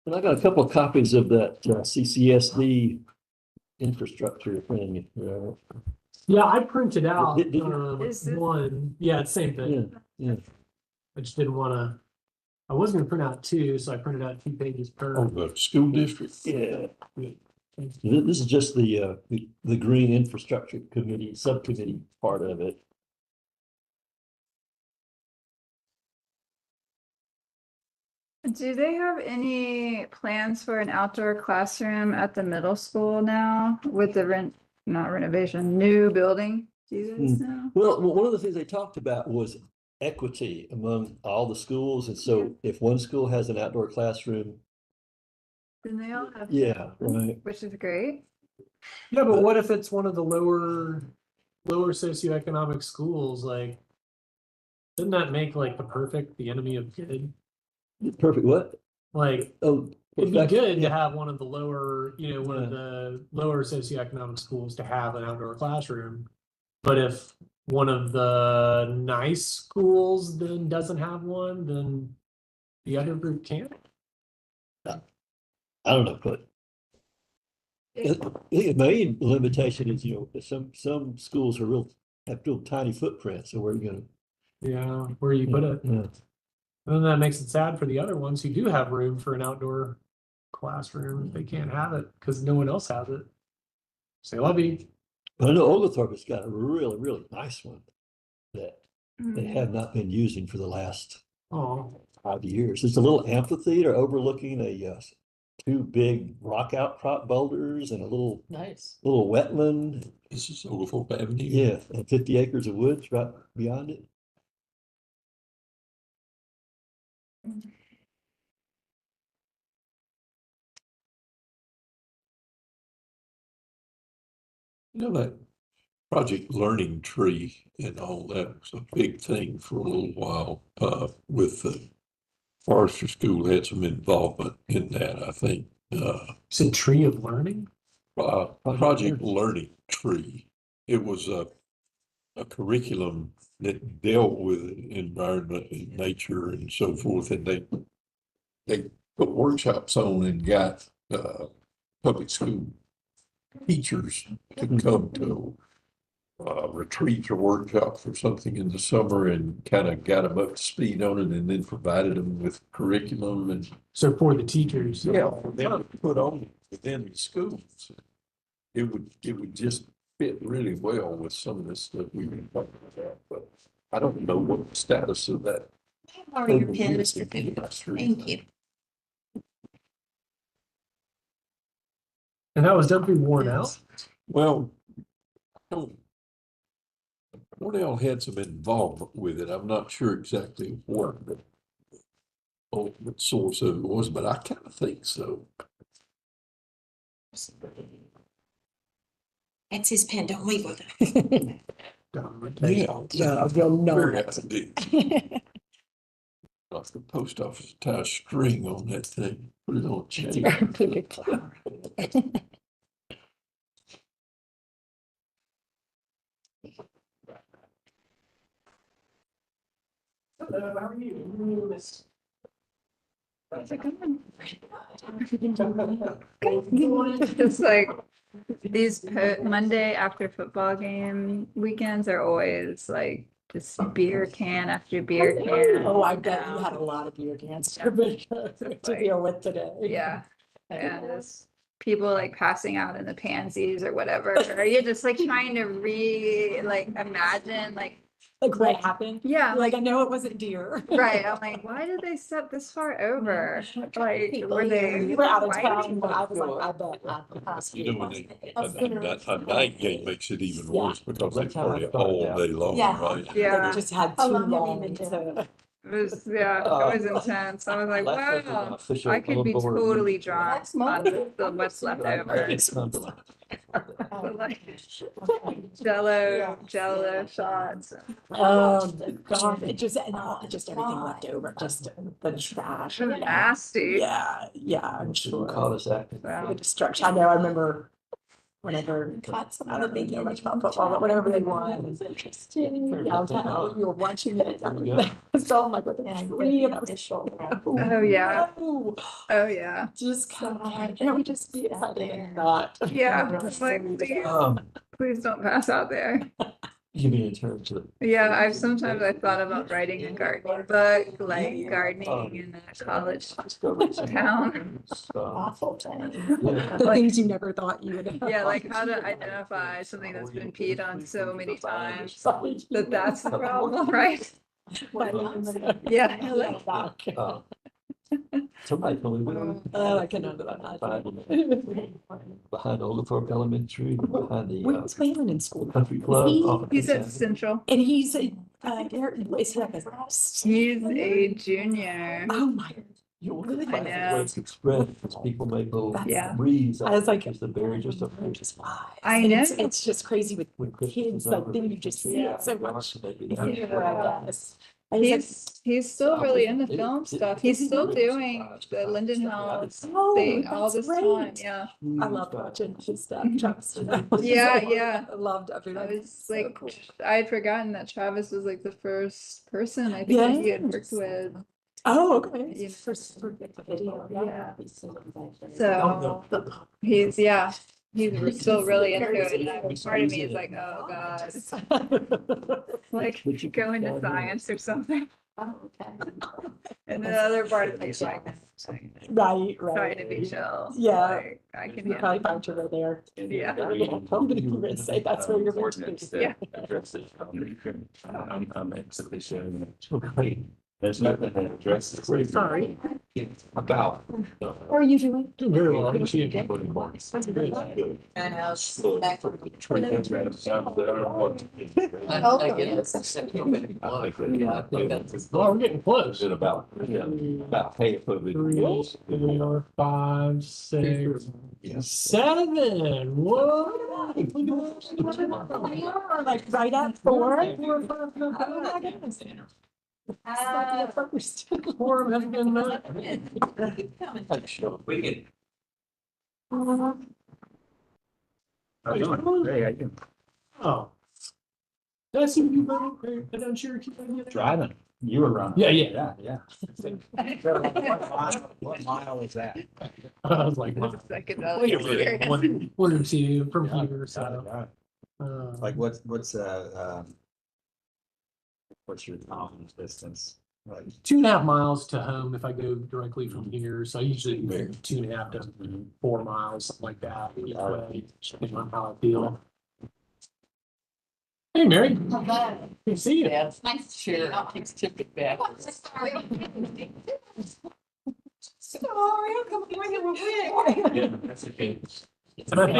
And I got a couple of copies of that CCSD infrastructure thing. Yeah, I printed out Did you? one. Yeah, it's the same thing. Yeah. I just didn't want to. I was going to print out two, so I printed out 2 pages per. Oh, the school district. Yeah. This is just the Green Infrastructure Committee, subcommittee part of it. Do they have any plans for an outdoor classroom at the middle school now with the not renovation, new building? Do you guys know? Well, one of the things they talked about was equity among all the schools. And so if one school has an outdoor classroom, Then they all have. yeah, right. Which is great. Yeah, but what if it's one of the lower socioeconomic schools? Like, doesn't that make like the enemy of good? Perfect. What? Like, Oh, it'd be good yeah. to have one of the lower, one of the lower socioeconomic schools to have an outdoor classroom. But if one of the nice schools then doesn't have one, then the other group can't. I don't know, but I think the main limitation is, some schools have real tiny footprints, so where are you gonna? Yeah, where you put it. Yeah. And then that makes it sad for the other ones who do have room for an outdoor classroom. They can't have it because no one else has it. Say love you. But I know Oglethorpe has got a really, really nice one that they have not been using for the last 5 years. It's a little amphitheater overlooking two big rock outcrop boulders and a little wetland. This is Oglethorpe Avenue. Yeah, and 50 acres of woods right beyond it. That Project Learning Tree and all that was a big thing for a little while. With the Forester School had some involvement in that, I think. It's a tree of learning. Project Learning Tree. It was a curriculum that dealt with environment and nature and so forth, and they put workshops on and got public school teachers to come to retreats or workshops or something in the summer and kind of got them up to speed on it, and then provided them with curriculum and So for the teachers. they would put on within the schools. It would just fit really well with some of this stuff we've been talking about, but I don't know what the status of that. Or your pen, Mr. Cooper. Thank you. And that was done through Worn Out. Well, Cornell had some involvement with it. I'm not sure exactly what source of it was, but I kind of think so. That's his pen. Don't leave with it. Yeah, you'll know very it. handy. Like the post office tie a string on that thing, put it on a chain. Put a cloud. Hello, how are you, Miss? It's like these Monday after football game weekends are always like just beer can after beer can. Oh, I bet you had a lot of beer cans to deal with today. Yeah. And just people like passing out in the pansies or whatever. Or you're just like trying to imagine Like what happened? Yeah. Like I know it wasn't deer. Right. I'm like, why did they step this far over? Like, We were out of fighting? town, but I was like, I bet I passed You know, when a night game makes it even worse because they That's how party I started all out. day long, Yeah. right? Yeah. They just had How too long have you long been to. It was intense. I was like, wow, I could be Official totally billboard. drunk on what's left over. Like Jello shots. Oh God! It just everything left over, just the trash. Nasty. Yeah, I'm sure. Call us acting. Wow. The destruction. I know. I remember whenever, I don't think know much about football, but whenever they won, it was interesting. Downtown, we were watching it. So I'm like, with the three of us. Oh, yeah. No. Oh, yeah. Just come on, can we just be excited and not? Yeah, like, please don't pass out there. You mean in terms of, Yeah, I've sometimes I thought about writing a gardening book, like gardening in a college town. Awful thing. Yeah. The things you never thought you would. Yeah, like how to identify something that's been peed on so many times that's the problem, right? Yeah. somebody told me we were Oh, I cannot do that. behind Oglethorpe Elementary, behind the Where was Waylon in school? country club. He- off of He's at 10th. Central. And he's a, is he like a? He's a junior. Oh my. You want to I find know. ways to express, because people make little Yeah. breeze. I was like, Just the berry, just a. I And know. It's just crazy with When Christmas kids, is like over, then you just see Yeah. it so much. Yeah. Yes. I was like, He's still really into film stuff. He's still doing the Linden House oh, thing all that's this time, great. yeah. I loved watching his stuff. Travis. Yeah, yeah. I loved I everybody. was like, I had forgotten that Travis was like the first person I think that he had worked Yes. with. Oh, okay. You know. First video. Yeah. So he's, yeah, he's still really into it. And part of me is like, oh God, like go into science or something. And the other part of me is like, Right, trying to right. be chill. Yeah. Like, I can You handle probably it. found you right there. Yeah. Even if you were to say that's where you're meant to be. Yeah. I'm exhibition. There's nothing that addresses. Sorry. About. How are you doing? Doing very well. Thank you. Oh, we're getting close. About half of it. 3, 4, 5, 6, 7. Whoa. Like right at 4. Oh Oh my goodness. This might be a first. Quorum has been met. We can. Oh. Did I see you vote down Cherokee? Driving, you were running. Yeah, yeah. Yeah. What mile is that? I was like, There's a second other wait a minute, experience. one or two from Yeah, here, so. got it. uh, Like what's your confidence distance? Like, 2.5 miles to home if I go directly from here, so I usually do 2.5 to 4 miles, something like that, each way, depending on how I feel. Hey, Mary. Good to see you. Yeah, it's nice to share. I'll take Chip back. Sorry, I'll come bring it with Yeah, that's okay. And I think,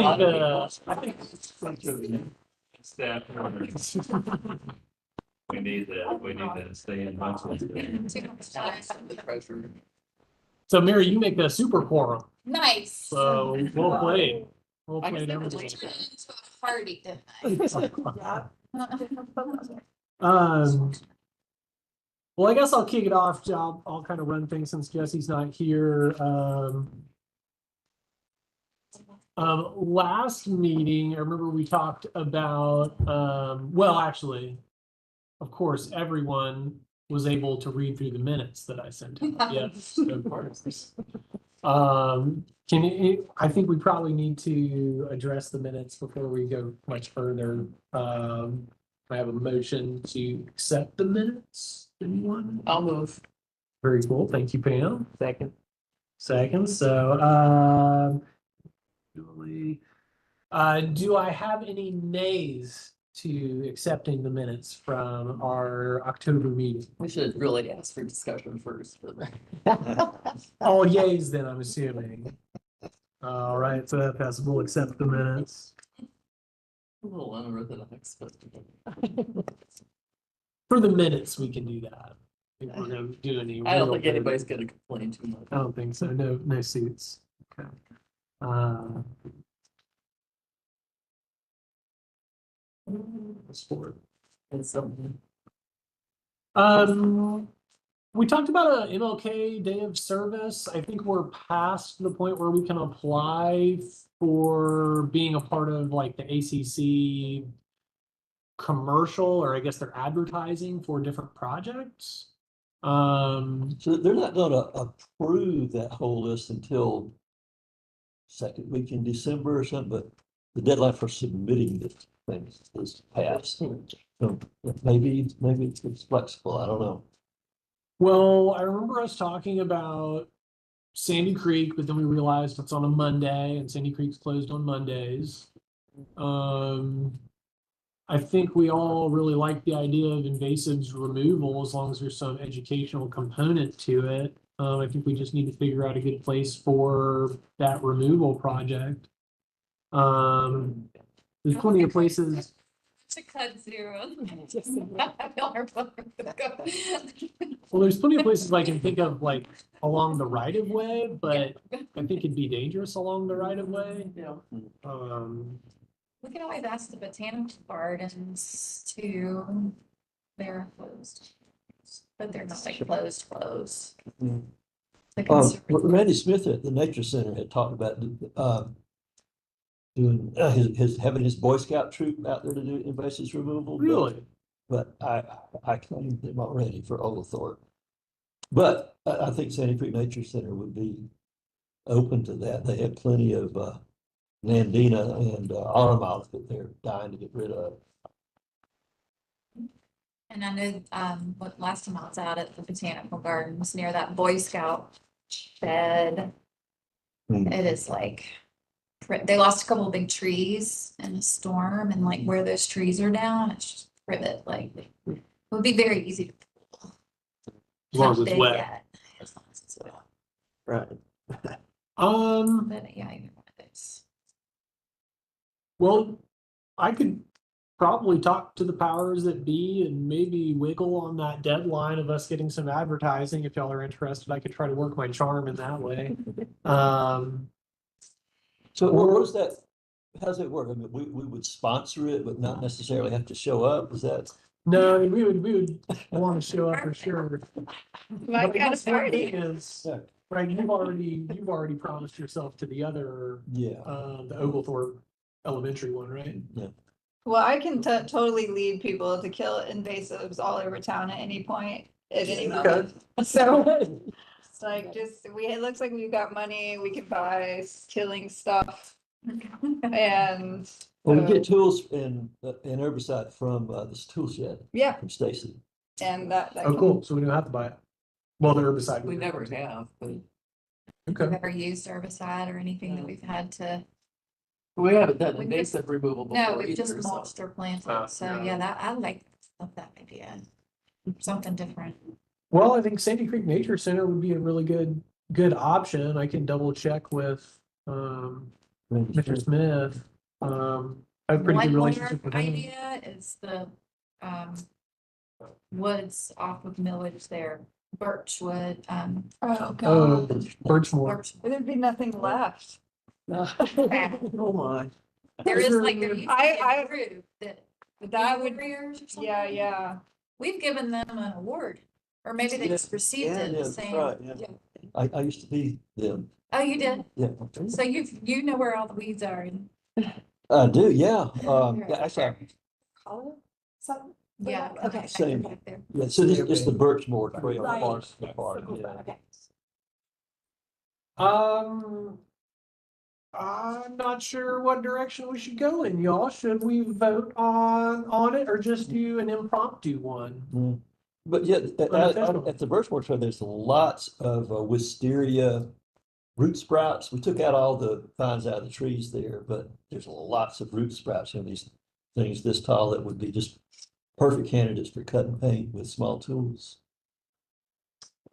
Staff. We need that to stay in touch with it. so Mary, you make a super quorum, Nice. so well played. Well I guess played, that was everybody. into a party, didn't I? Well, I guess I'll kick it off. I'll kind of run things since Jesse's not here. Last meeting, I remember we talked about, well, actually, of course, everyone was able to read through the minutes that I sent out. Yes. I think we probably need to address the minutes before we go much further. I have a motion to accept the minutes. Anyone? I'll move. Very cool. Thank you, Pam. Second. So, Julie, do I have any nays to accepting the minutes from our October meeting? We should really ask for discussion first. All yays then, I'm assuming. All right, so that passes. We'll accept the minutes. A little unorthodox, but. For the minutes, we can do that. If we're gonna do any. I don't real think voting. anybody's gonna complain too much. I don't think so. No suits. Okay. Sport. It's, We talked about a MLK Day of Service. I think we're past the point where we can apply for being a part of like the ACC commercial, or I guess they're advertising for different projects. So they're not gonna approve that whole list until second week in December or something, but the deadline for submitting the things is passed. So maybe it's flexible, I don't know. Well, I remember us talking about Sandy Creek, but then we realized it's on a Monday and Sandy Creek's closed on Mondays. I think we all really like the idea of invasives removal as long as there's some educational component to it. I think we just need to figure out a good place for that removal project. There's plenty of places. To cut zero. Well, there's plenty of places I can think of, like along the right of way, but I think it'd be dangerous along the right of way. Yeah. We can always ask the botanical gardens to, they're closed. But they're not like closed. Mm. The conservation- Randy Smith at the Nature Center had talked about doing his having his Boy Scout troop out there to do invasives removal. Really? But I claimed them already for Oglethorpe. But I think Sandy Creek Nature Center would be open to that. They have plenty of Nandina and automata that they're dying to get rid of. And I know, what last time I was out at the botanical gardens near that Boy Scout shed. Hmm. It is like, they lost a couple of big trees in a storm, and like where those trees are down, it's just privet, like, it would be very easy to pull. As long as Not it's big wet. yet, as long as it's wet. Right. But yeah, either one of those. Well, I could probably talk to the powers that be and maybe wiggle on that deadline of us getting some advertising. If y'all are interested, I could try to work my charm in that way. So what was that? How's it work? I mean, we would sponsor it, but not necessarily have to show up. Is that? No, we would want to show up for sure. My But I kind guess of one party. thing is, right, you've already promised yourself to the other, Yeah. the Oglethorpe Elementary one, right? Well, I can totally lead people to kill invasives all over town at any point, at any moment. So it's like, just, it looks like we've got money, we can buy killing stuff. And. Well, we get tools and herbicide from this tool shed Yeah, from Stacy. and that. Oh, cool. So we don't have to buy it. Well, the herbicide. We never have, but Okay. Never used herbicide or anything that we've had to, we haven't done We invasive removal no, before we've just either, so. mulched or planted, Oh, so yeah. yeah, that, I like that idea. Something different. Well, I think Sandy Creek Nature Center would be a really good option. I can double check with Mr. Smith. I have a pretty good One more relationship with him. idea is the woods off of Millage there, Birchwood, Oh, Oh, God. Birchmore. There'd be nothing left. Oh, my. there is like, there used to be I- a group that. That would, Warriors or something. yeah. We've given them an award, or maybe they just received it, that's saying, right, yeah. I used to be them. oh, you did, Yeah. so you know where all the weeds are and. I do, yeah. Yeah, actually, Color? Something? Yeah. Okay. Same. Back there. yeah, so this is the Birchmore Trail Right. Park, yeah. Okay. I'm not sure what direction we should go in, y'all. Should we vote on it or just do an impromptu one? Mm. But yeah, Unofficial. at the Birchmore Trail, there's lots of wisteria root sprouts. We took out all the vines out of the trees there, but there's lots of root sprouts in these things this tall that would be just perfect candidates for cut and paint with small tools.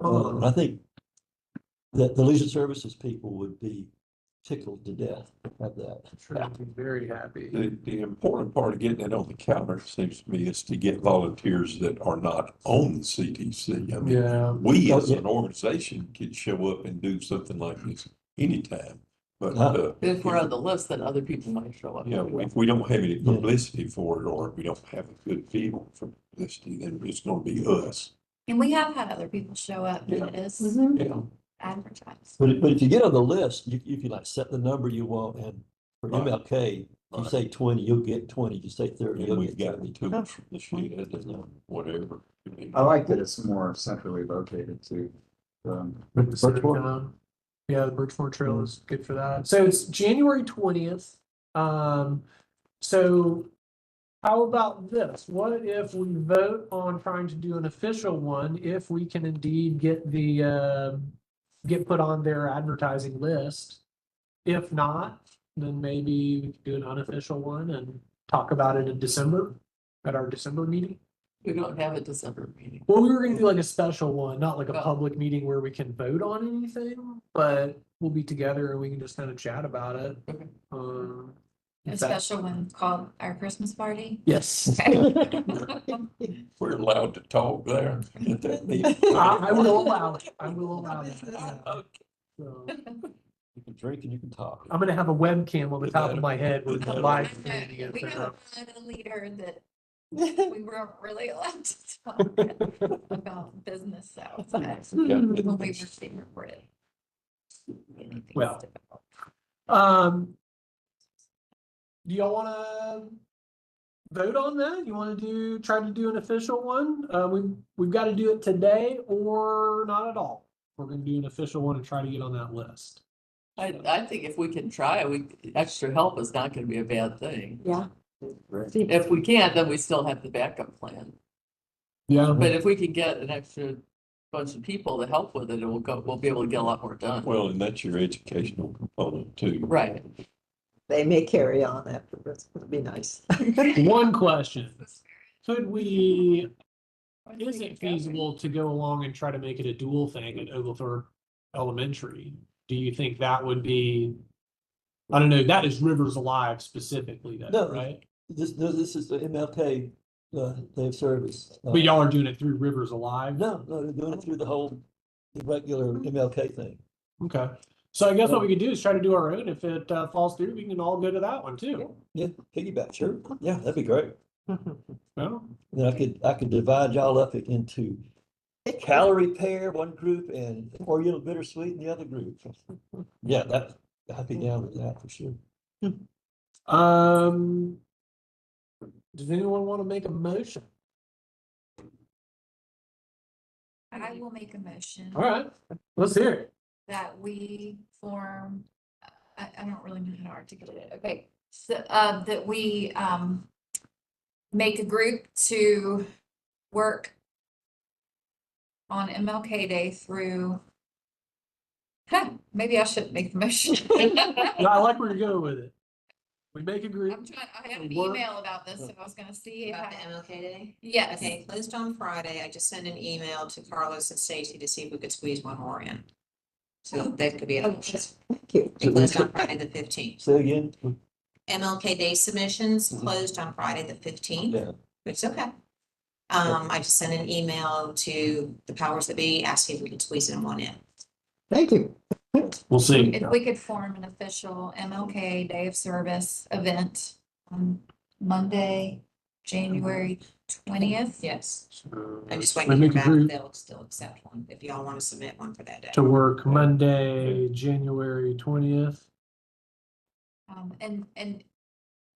And I think that the Leisure Services people would be tickled to death to have that. I'm sure I'd be very happy. The important part of getting it on the counter, it seems to me, is to get volunteers that are not on the CTC. I mean, Yeah. we as Yeah. an organization could show up and do something like this anytime. But, If we're on the list, then other people might show up. you know, if we don't have any publicity for it, or we don't have a good feel for publicity, then it's gonna be us. And we have had other people show up, but it is Yeah. advertised. But if you get on the list, you can like set the number you want and For Right. MLK, you Right. say 20, you'll get 20. You say 30, And you'll we've get got 30. two from the shed and whatever. I like that it's more centrally located too. With the center Birchmore? town. Yeah, the Birchmore Trail is good for that. So it's January 20th. So how about this? What if we vote on trying to do an official one, if we can indeed get get put on their advertising list? If not, then maybe we could do an unofficial one and talk about it in December, at our December meeting. We don't have a December meeting. Well, we were gonna do like a special one, not like a Oh. public meeting where we can vote on anything, but we'll be together and we can just kind of chat about it. Okay. A if that- special one called our Christmas party. Yes. We're allowed to talk there at that meeting. I will allow it. I will allow it. Yeah. So, You can drink and you can talk. I'm gonna have a webcam on the top of my head with the live. streaming it. We have a leader that we weren't really allowed to talk about business outside when we were being recorded. Anything's Well. difficult. Do y'all wanna vote on that? You wanna try to do an official one? We've got to do it today or not at all. We're gonna do an official one and try to get on that list. I think if we can try, extra help is not gonna be a bad thing. Yeah. If we can't, then we still have the backup plan. Yeah. But if we can get an extra bunch of people to help with it, we'll be able to get a lot more done. Well, and that's your educational component too. Right. They may carry on afterwards. It'd be nice. One question. Is it feasible to go along and try to make it a dual thing at Oglethorpe Elementary? Do you think that would be, I don't know, that is Rivers Alive specifically, though, No. right? This is the MLK, day of service. But y'all are doing it through Rivers Alive? No, they're doing it through the regular MLK thing. Okay. So I guess what we could do is try to do our own. If it falls through, we can all go to that one too. Yeah, piggyback, sure. Yeah, that'd be great. Well, Then I could divide y'all up into calorie pair, one group, and Oriental bittersweet in the other group. Yeah, I'd be down with that for sure. does anyone want to make a motion? I will make a motion All right, let's hear it. that we form, I don't really know how to articulate it. Okay. So, that we, make a group to work on MLK Day through, maybe I shouldn't make the motion. Yeah, I like where you're going with it. We make a group. I have an Work. email about this, so I was gonna see. About the MLK Day? Yes. Okay, closed on Friday. I just sent an email to Carlos and Stacy to see if we could squeeze one more in. So that could be an option. Thank you. It closed on Friday the 15th. Say again? MLK Day submissions closed on Friday the 15th, Yeah. which is okay. I just sent an email to the powers that be, asking if we could squeeze in one in. Thank you. We'll see. If we could form an official MLK Day of Service event on Monday, January 20th. Yes, So, I'm just we waiting to hear make a back if group they'll still accept one, if y'all want to submit one for that day. to work Monday, January 20th. And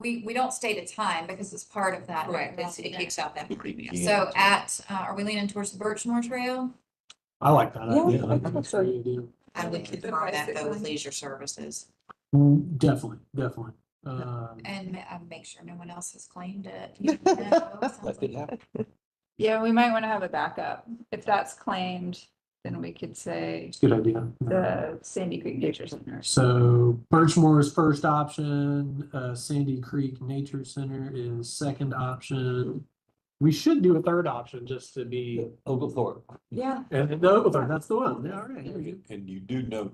we don't state a time because it's part of that. Correct, it kicks out that morning. yes. So are we leaning towards the Birchmore Trail? I like that. Yeah, idea. I think that's a- I would confirm that though with leisure services. Definitely. And make sure no one else has claimed it. That could happen. Yeah, we might want to have a backup. If that's claimed, then we could say It's a good idea. the Sandy Creek Nature Center. So Birchmore's first option, Sandy Creek Nature Center is second option. We should do a third option just to be, Oglethorpe. Yeah. and no, that's the one. Yeah, all right. Here we go. And you do know,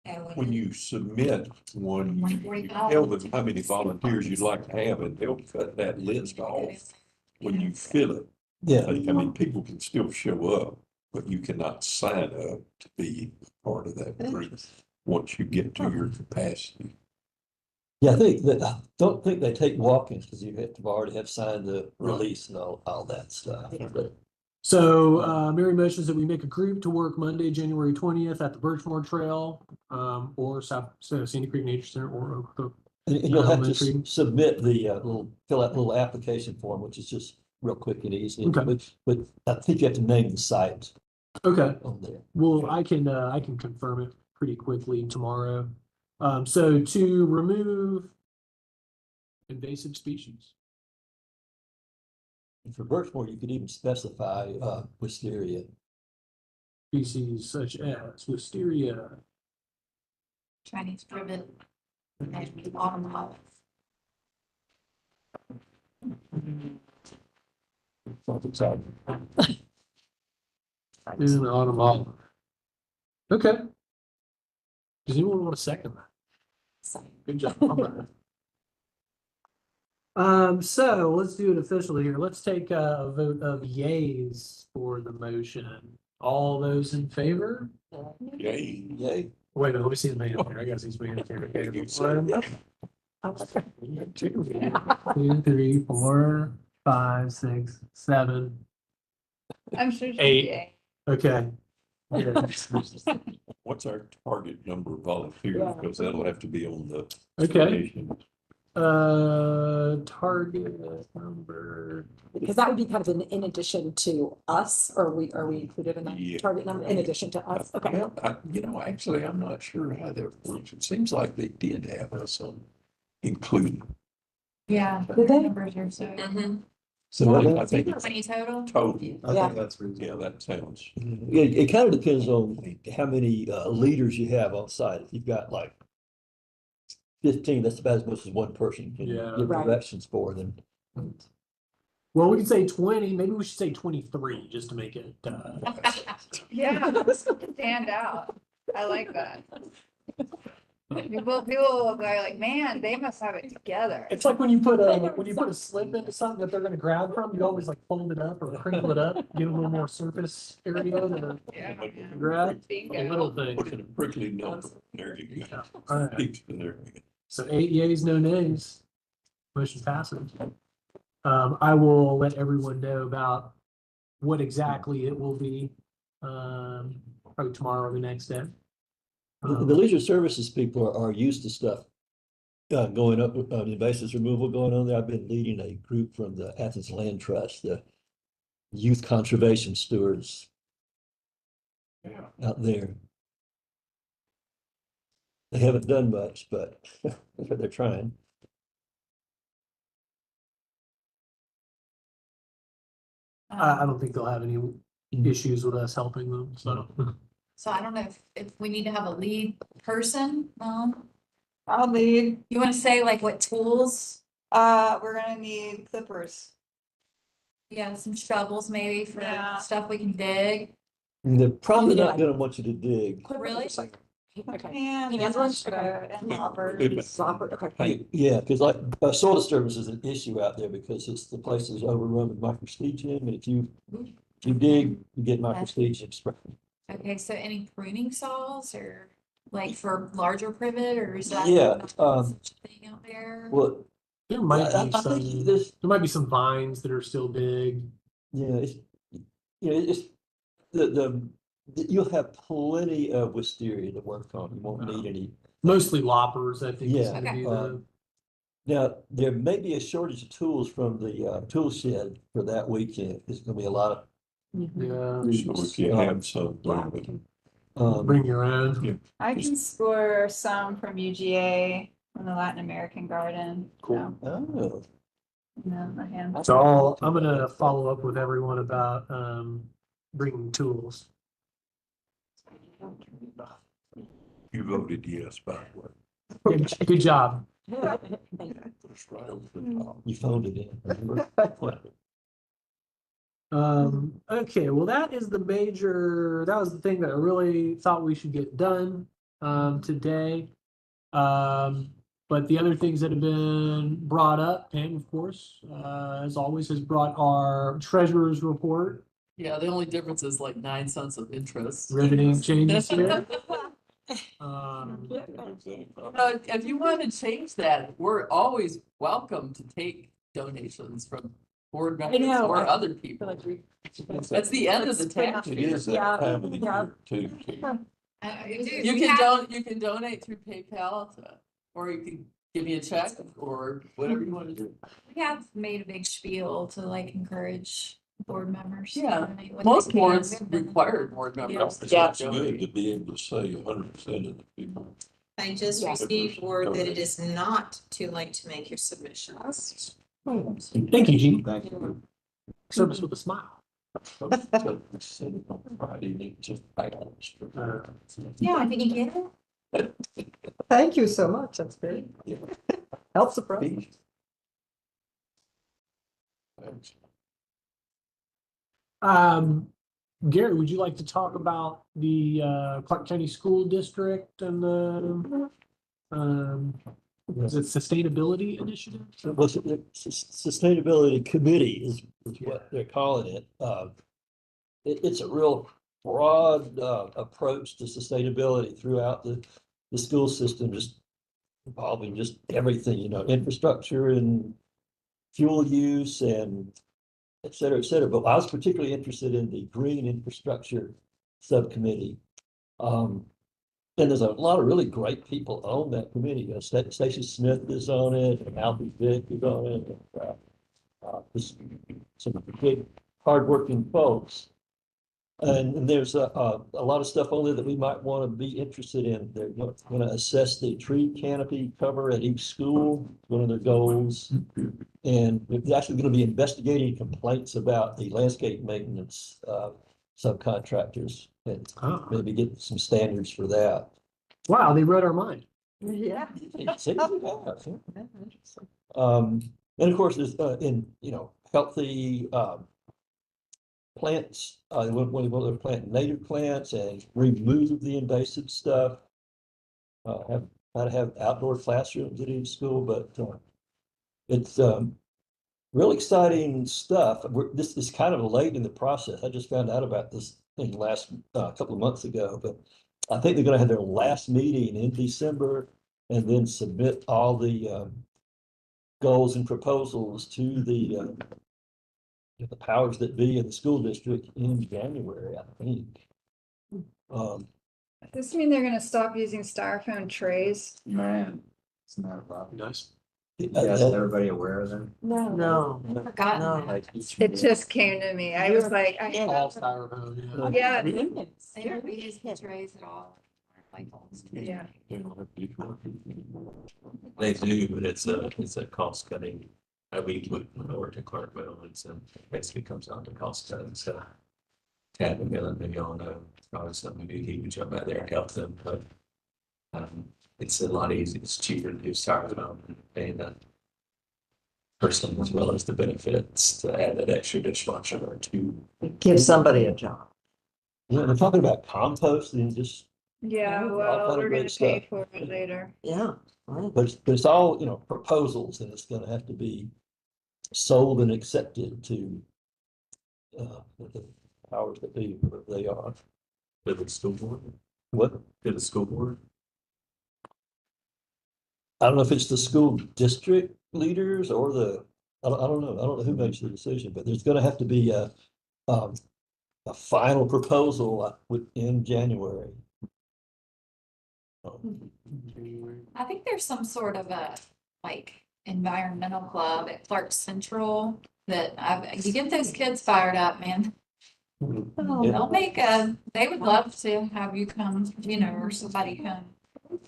And when you submit one, you 145. tell them how many volunteers you'd like to have, and they'll cut that list off when you fill it. Yeah, I mean, people can still show up, but you cannot sign up to be part of that group once you get to your capacity. yeah, I don't think they take walk-ins because you have to already have signed the release and all that stuff. But So Mary motions that we make a group to work Monday, January 20th at the Birchmore Trail, or Sandy Creek Nature Center or Oak. And you'll have to Elementary. submit the fill out a little application form, which is just real quick and easy. Okay. But I think you have to name the site Okay. on there. Well, I can confirm it pretty quickly tomorrow. So to remove invasive species. And for Birchmore, you could even specify wisteria. Species such as wisteria. Chinese privet and autumn olive. In autumn olive. Okay. Does anyone want to second that? Good job. on that. So let's do it officially here. Let's take a vote of yays for the motion. All those in favor? Yay. Yay. Wait, let me see the man here. I got these man here. Okay. 1, 2, 3, 4, 5, 6, 7. I'm sure. she's 8. gay. Okay. Yeah. What's our target number of volunteers? Because that'll have to be on the. Okay. application. Target number. Because that would be kind of in addition to us, or are we included in that Yeah. target number in addition to us? Okay. Well, actually, I'm not sure how that works. It seems like they did have us included. Yeah. Did they? Numbers are so. Mhm. So I think it's 20 total? total. Yeah. that's reasonable. Yeah, that sounds. it kind of depends on how many leaders you have on site. If you've got like 15, that's about as much as one person can Yeah. give Right. directions for them. Well, we can say 20. Maybe we should say 23 just to make it. Yeah, stand out. I like that. People will go like, man, they must have it together. It's like when you put a slip into something that they're going to grab from, you always like fold it up or crinkle it up, give it a little more surface area to Yeah. grab. A Bingo. little thing. Look at a prickly number. There you go. All right. There. So 8 yays, no nays. Motion passes. I will let everyone know about what exactly it will be. Probably tomorrow or the next day. The leisure services people are used to stuff going up with invasive removal going on there. I've been leading a group from the Athens Land Trust, the youth conservation stewards out there. They haven't done much, but they're trying. I don't think they'll have any issues with us helping them, so. So I don't know if we need to have a lead person, I'll lead. you wanna say like what tools? We're gonna need clippers. Yeah, some shovels maybe for Yeah. stuff we can dig. And they're probably not gonna want you to dig. Really? Okay. And Hand ones? and loppers. Okay. Hey, Yeah, because like soil disturbance is an issue out there because it's the place is overrun with microsphagium, and if you dig, you get microsphagium spread. Okay, so any pruning saws or like for larger privet or is that? Yeah, not such a thing out there? Well, There might I be think some, this, there might be some vines that are still big. yeah, it's you'll have plenty of wisteria to work on. You won't need any. Mostly loppers, I think. is Yeah, gonna be the- Now, there may be a shortage of tools from the tool shed for that weekend. There's gonna be a lot of Yeah, So if you have some, bring your own. Yeah. I can score some from UGA from the Latin American Garden. Cool. So, oh, and then a handful. So I'm gonna follow up with everyone about, bringing tools. you voted yes, by the way. Good job. It's right over the top. you phoned it in. remember? Okay, well, that was the thing that I really thought we should get done, today. But the other things that have been brought up, and of course, as always, has brought our treasurer's report, Yeah, the only difference is like 9 cents of interest. riveting changes here. Um, If you want to change that, we're always welcome to take donations from board members know, or I other people. That's the end of the tax It year. is that Yeah, time of the yeah. year too. Kate. Dude, You we can have- you can donate through PayPal or you can give me a check or whatever you want to do. We have made a big spiel to like encourage board members. to Yeah. donate what Most they can. boards We've been- require board members. to It's donate. good to be able to say 100% of the people. I just Yeah. received word that it is not too late to make your submissions. Thank you, Jean. Thank you. Serve us with a smile. Friday, need to balance. Yeah, did you get it? Thank you so much. That's great. Helps the process. Thanks. Gary, would you like to talk about the Clarke County School District and the is it sustainability initiative? So what's it, the Sustainability Committee is what they're calling it. It's a real broad approach to sustainability throughout the school system, just involving just everything, you know, infrastructure and fuel use and et cetera, et cetera. But I was particularly interested in the green infrastructure subcommittee. And there's a lot of really great people on that committee. You know, Stacy Smith is on it, and Alfie Vick is on it. And, just some big, hardworking folks. And there's a lot of stuff on there that we might want to be interested in. They're going to assess the tree canopy cover at each school, one of their goals. And they're actually going to be investigating complaints about the landscape maintenance subcontractors and maybe get some standards for that. Wow, they read our mind. Yeah. And of course, there's in, you know, healthy plants, when we plant native plants and remove the invasive how to have outdoor classrooms at each school, but it's real exciting stuff. This is kind of late in the process. I just found out about this thing last couple of months ago, but I think they're going to have their last meeting in December and then submit all the goals and proposals to the powers that be in the school district in January, I think. Does this mean they're gonna stop using styrofoam trays? Man, it's not a problem. Nice. Yes, is everybody aware of them? No. Forgotten. No. Like It just came to me. I was like, I All styrofoam, yeah, They don't reuse the trays at all. Yeah. They do, but it's a cost cutting. We put over to Clarke Mill, and so basically comes out to cost cutting, so. Tad McMillan, maybe y'all know, probably something we do, he would jump out there and help them, but. It's a lot easier, it's cheaper to do styrofoam and paying that person as well as the benefits to add that extra dishwasher or two. Give somebody a job. Yeah, they're talking about composting, just, Yeah, all well, kind of we're great gonna pay stuff. for it later. Yeah. Right. but it's all, you know, proposals, and it's gonna have to be sold and accepted to the powers that be, whoever they are. To the school board, What? to the school board. I don't know if it's the school district leaders or I don't know. I don't know who makes the decision, but there's gonna have to be a final proposal in January. I think there's some sort of a like environmental club at Clark Central that you get those kids fired up, man. Oh, Yeah. They'll they would love to have you come, you know, or somebody come.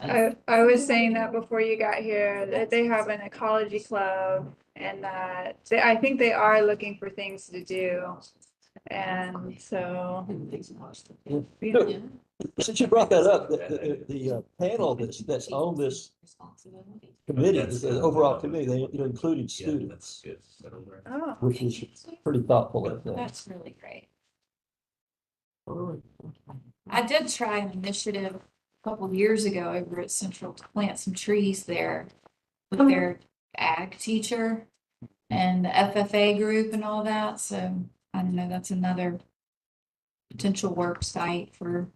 I was saying that before you got here, that they have an ecology club and that I think they are looking for things to do. And so, Yeah. Since you brought that up, the panel that's on this committee, the overall committee, they included students, oh, which is pretty thoughtful of them. That's really great. I did try an initiative a couple of years ago over at Central to plant some trees there with their ag teacher and the FFA group and all that. So I don't know, that's another potential work site for.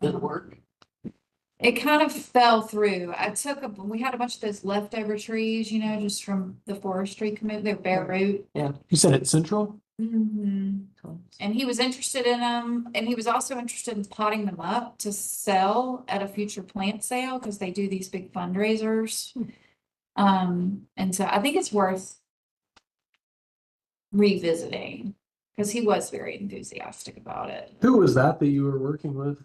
Did it work? It kind of fell through. We had a bunch of those leftover trees, you know, just from the forestry committee, they're bare root. You said it's central? Mhm. And he was interested in them, and he was also interested in potting them up to sell at a future plant sale, because they do these big fundraisers. And so I think it's worth revisiting, because he was very enthusiastic about it. Who was that you were working with,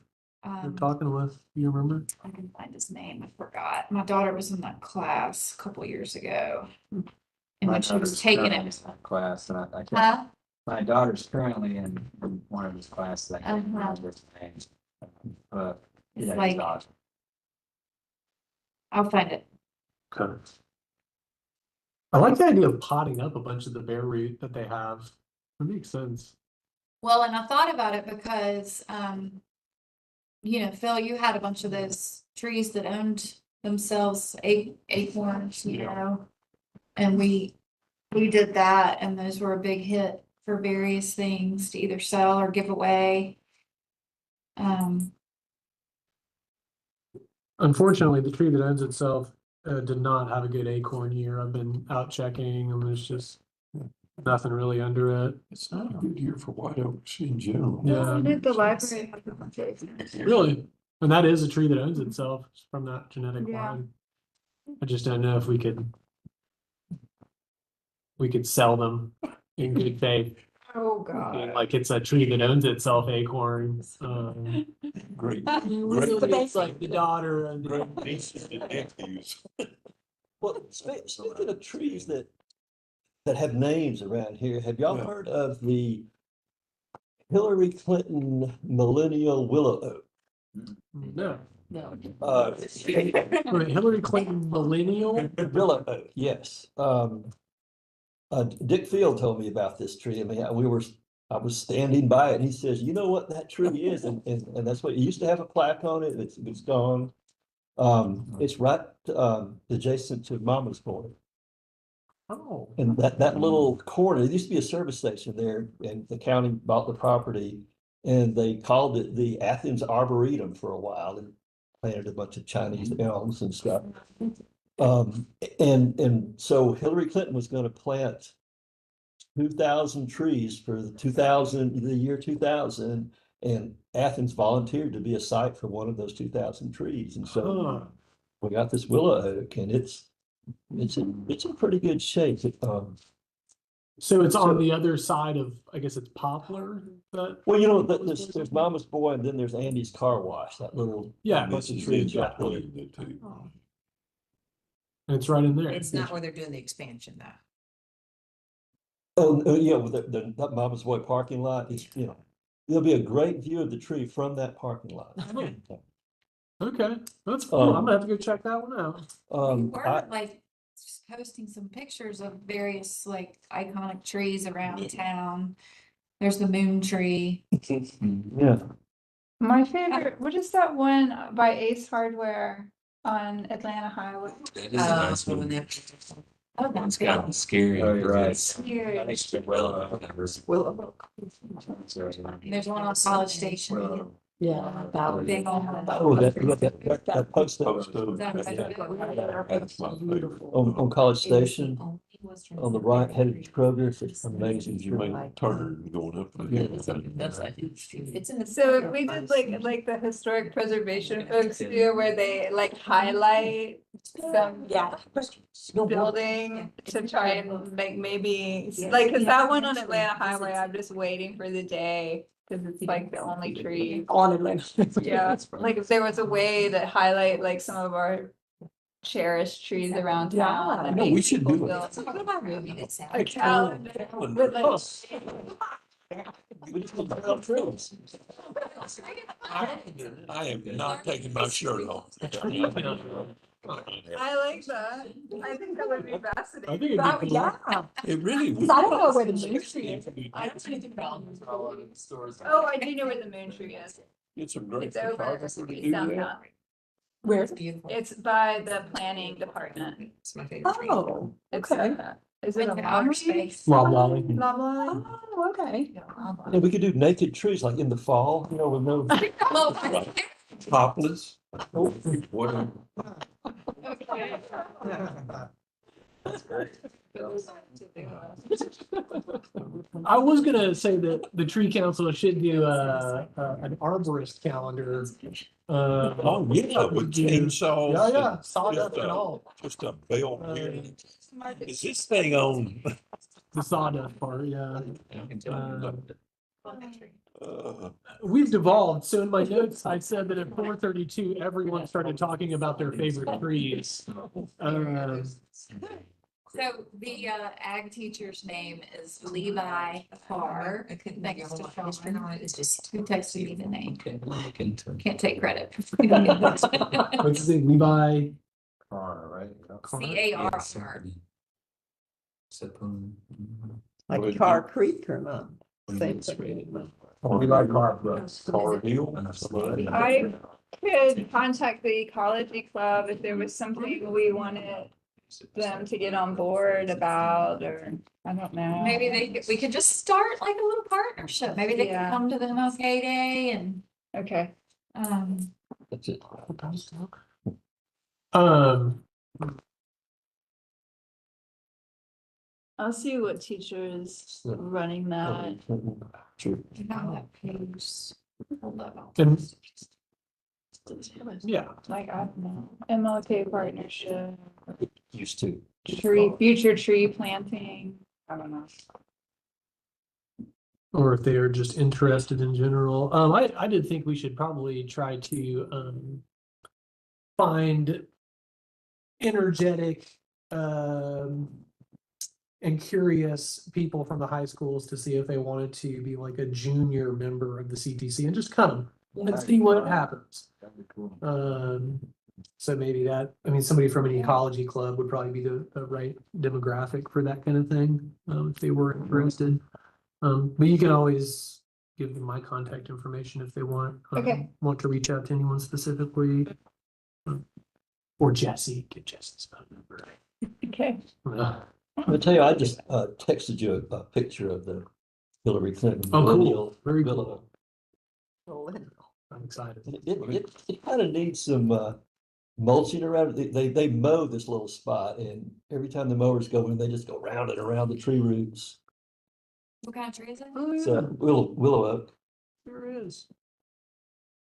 or Um, talking with? Do you remember? I can find his name, I forgot. My daughter was in that class a couple years ago. And when she was taking it. Class, and I can't, Huh? my daughter's currently in one of his classes. I can't Uh-huh. remember his name. But It's yeah, like- he's awesome. I'll find it. Okay. I like the idea of potting up a bunch of the bare root that they have. That makes sense. Well, and I thought about it because, Phil, you had a bunch of those trees that owned themselves acorns, and we did that, and those were a big hit for various things to either sell or give away. Unfortunately, the tree that owns itself did not have a good acorn year. I've been out checking, and there's just nothing really under it. It's not a good year for white oaks in general. Yeah, Did the library have a bunch of these? really. And that is a tree that owns itself from that genetic Yeah. line. I just don't know if we could sell them in good faith. Oh, God. Like it's a tree that owns itself acorn. Great, It's like the daughter and great nieces and nephews. Well, speaking of trees that have names around here, have y'all Yeah. heard of the Hillary Clinton millennial willow oak? no. Uh, Hillary Clinton millennial. Willow oak, yes. Dick Field told me about this tree. I mean, I was standing by it. And he says, "You know what that tree is?" And that's what it used to have a plaque on it. It's gone. It's right adjacent to Mama's Boy. Oh. And that little corner, there used to be a service station there, and the county bought the property, and they called it the Athens Arboretum for a while, and planted a bunch of Chinese elms and stuff. And so Hillary Clinton was going to plant 2,000 trees for the year 2000, and Athens volunteered to be a site for one of those 2,000 trees, and so Huh. we got this willow oak, and it's in pretty good shape. So it's on the other side of, I guess it's poplar. Well, there's Mama's Boy, and then there's Andy's Car Wash. That little Yeah. bunch of This is trees in right there. Joplin, too. And it's right in there. It's not where they're doing the expansion though. Oh, yeah, with the Mama's Boy parking lot. There'll be a great view of the tree from that parking lot. Okay, that's cool. I'm Um, gonna have to go check that one out. We were I- like posting some pictures of various like iconic trees around town. There's the moon tree. Yeah. My favorite, what is that one by Ace Hardware on Atlanta Highway? That is a nice one. Oh, It's that's kind good. of scary. Oh, you're right. because Here. it's whatever. There's one on College Station. Yeah. Big on. Oh, that post Post on oak. That's my favorite. College Station, on the right, headed to Kroger. It's amazing. You may turn going up. That's a huge tree. It's in the. So if we did like the historic preservation folks do, where they like highlight some building to try and like maybe, like, cause that one on Atlanta Highway, I'm just waiting for the day. Cause it's like the only tree. On Atlanta. Yeah, like if there was a way to highlight like some of our cherished trees around town. and No, we make should people do it. feel- What about moving it south? A calendar with like. We just need to put up trees. I am not taking my shirt off. I like that. I think that would be I fascinating. think it'd That be would- cool. Yeah. It really would. Cause I don't know where the moon tree is. I don't think about stores. Oh, I do know where the moon tree is. It's a great It's over photographer to do that. downtown. Where? It's beautiful. It's by the planning department. It's my favorite tree. Oh, It's okay. is it a In outer lottery? space. Loblolly. Loblolly? Oh, okay. And we could do naked trees like in the fall, with no. Topless. Oh, Whatever. I was gonna say that the tree council should do an arborist calendar. Oh, yeah, with do- chainsaws. Yeah, yeah, and sawdust just and a- all. Just a bell Uh, bearing. Is this thing on? The sawdust part, yeah. Uh, We've devolved. So in my notes, I said that at 4:32, everyone started talking about their favorite trees. So the ag teacher's name is Levi Carr. Thanks to Sean, it's just who texted me the name. Can't take credit. What's his name? Levi. Car, right? CAR. Like Car Creek or not? Same thing. Levi Carr, bro. Car Hill. I could contact the ecology club if there was something we wanted them to get on board about, or I don't know. Maybe we could just start like a little partnership. Maybe they could Yeah. come to the MLK Day and, Okay. That's it. I'll see what teacher is running that. True. not that page. Hold on. And yeah, Like, I don't know, MLK partnership, Used to. future tree planting. I don't know. or if they are just interested in general. I did think we should probably try to find energetic and curious people from the high schools to see if they wanted to be like a junior member of the CTC and just come and see what happens. That'd be cool. So maybe that, I mean, somebody from an ecology club would probably be the right demographic for that kind of thing, if they were interested. But you can always give them my contact information if they want. Okay. Want to reach out to anyone specifically. Or Jesse, get Jesse's phone number. Okay. I'll tell you, I just texted you a picture of the Hillary Clinton. Oh, cool. millennial Very villa. cool. I'm excited. It kind of needs some mulching around it. They mow this little spot, and every time the mowers go in, they just go round and around the tree roots. What kind of tree is it? It's a willow oak. There is.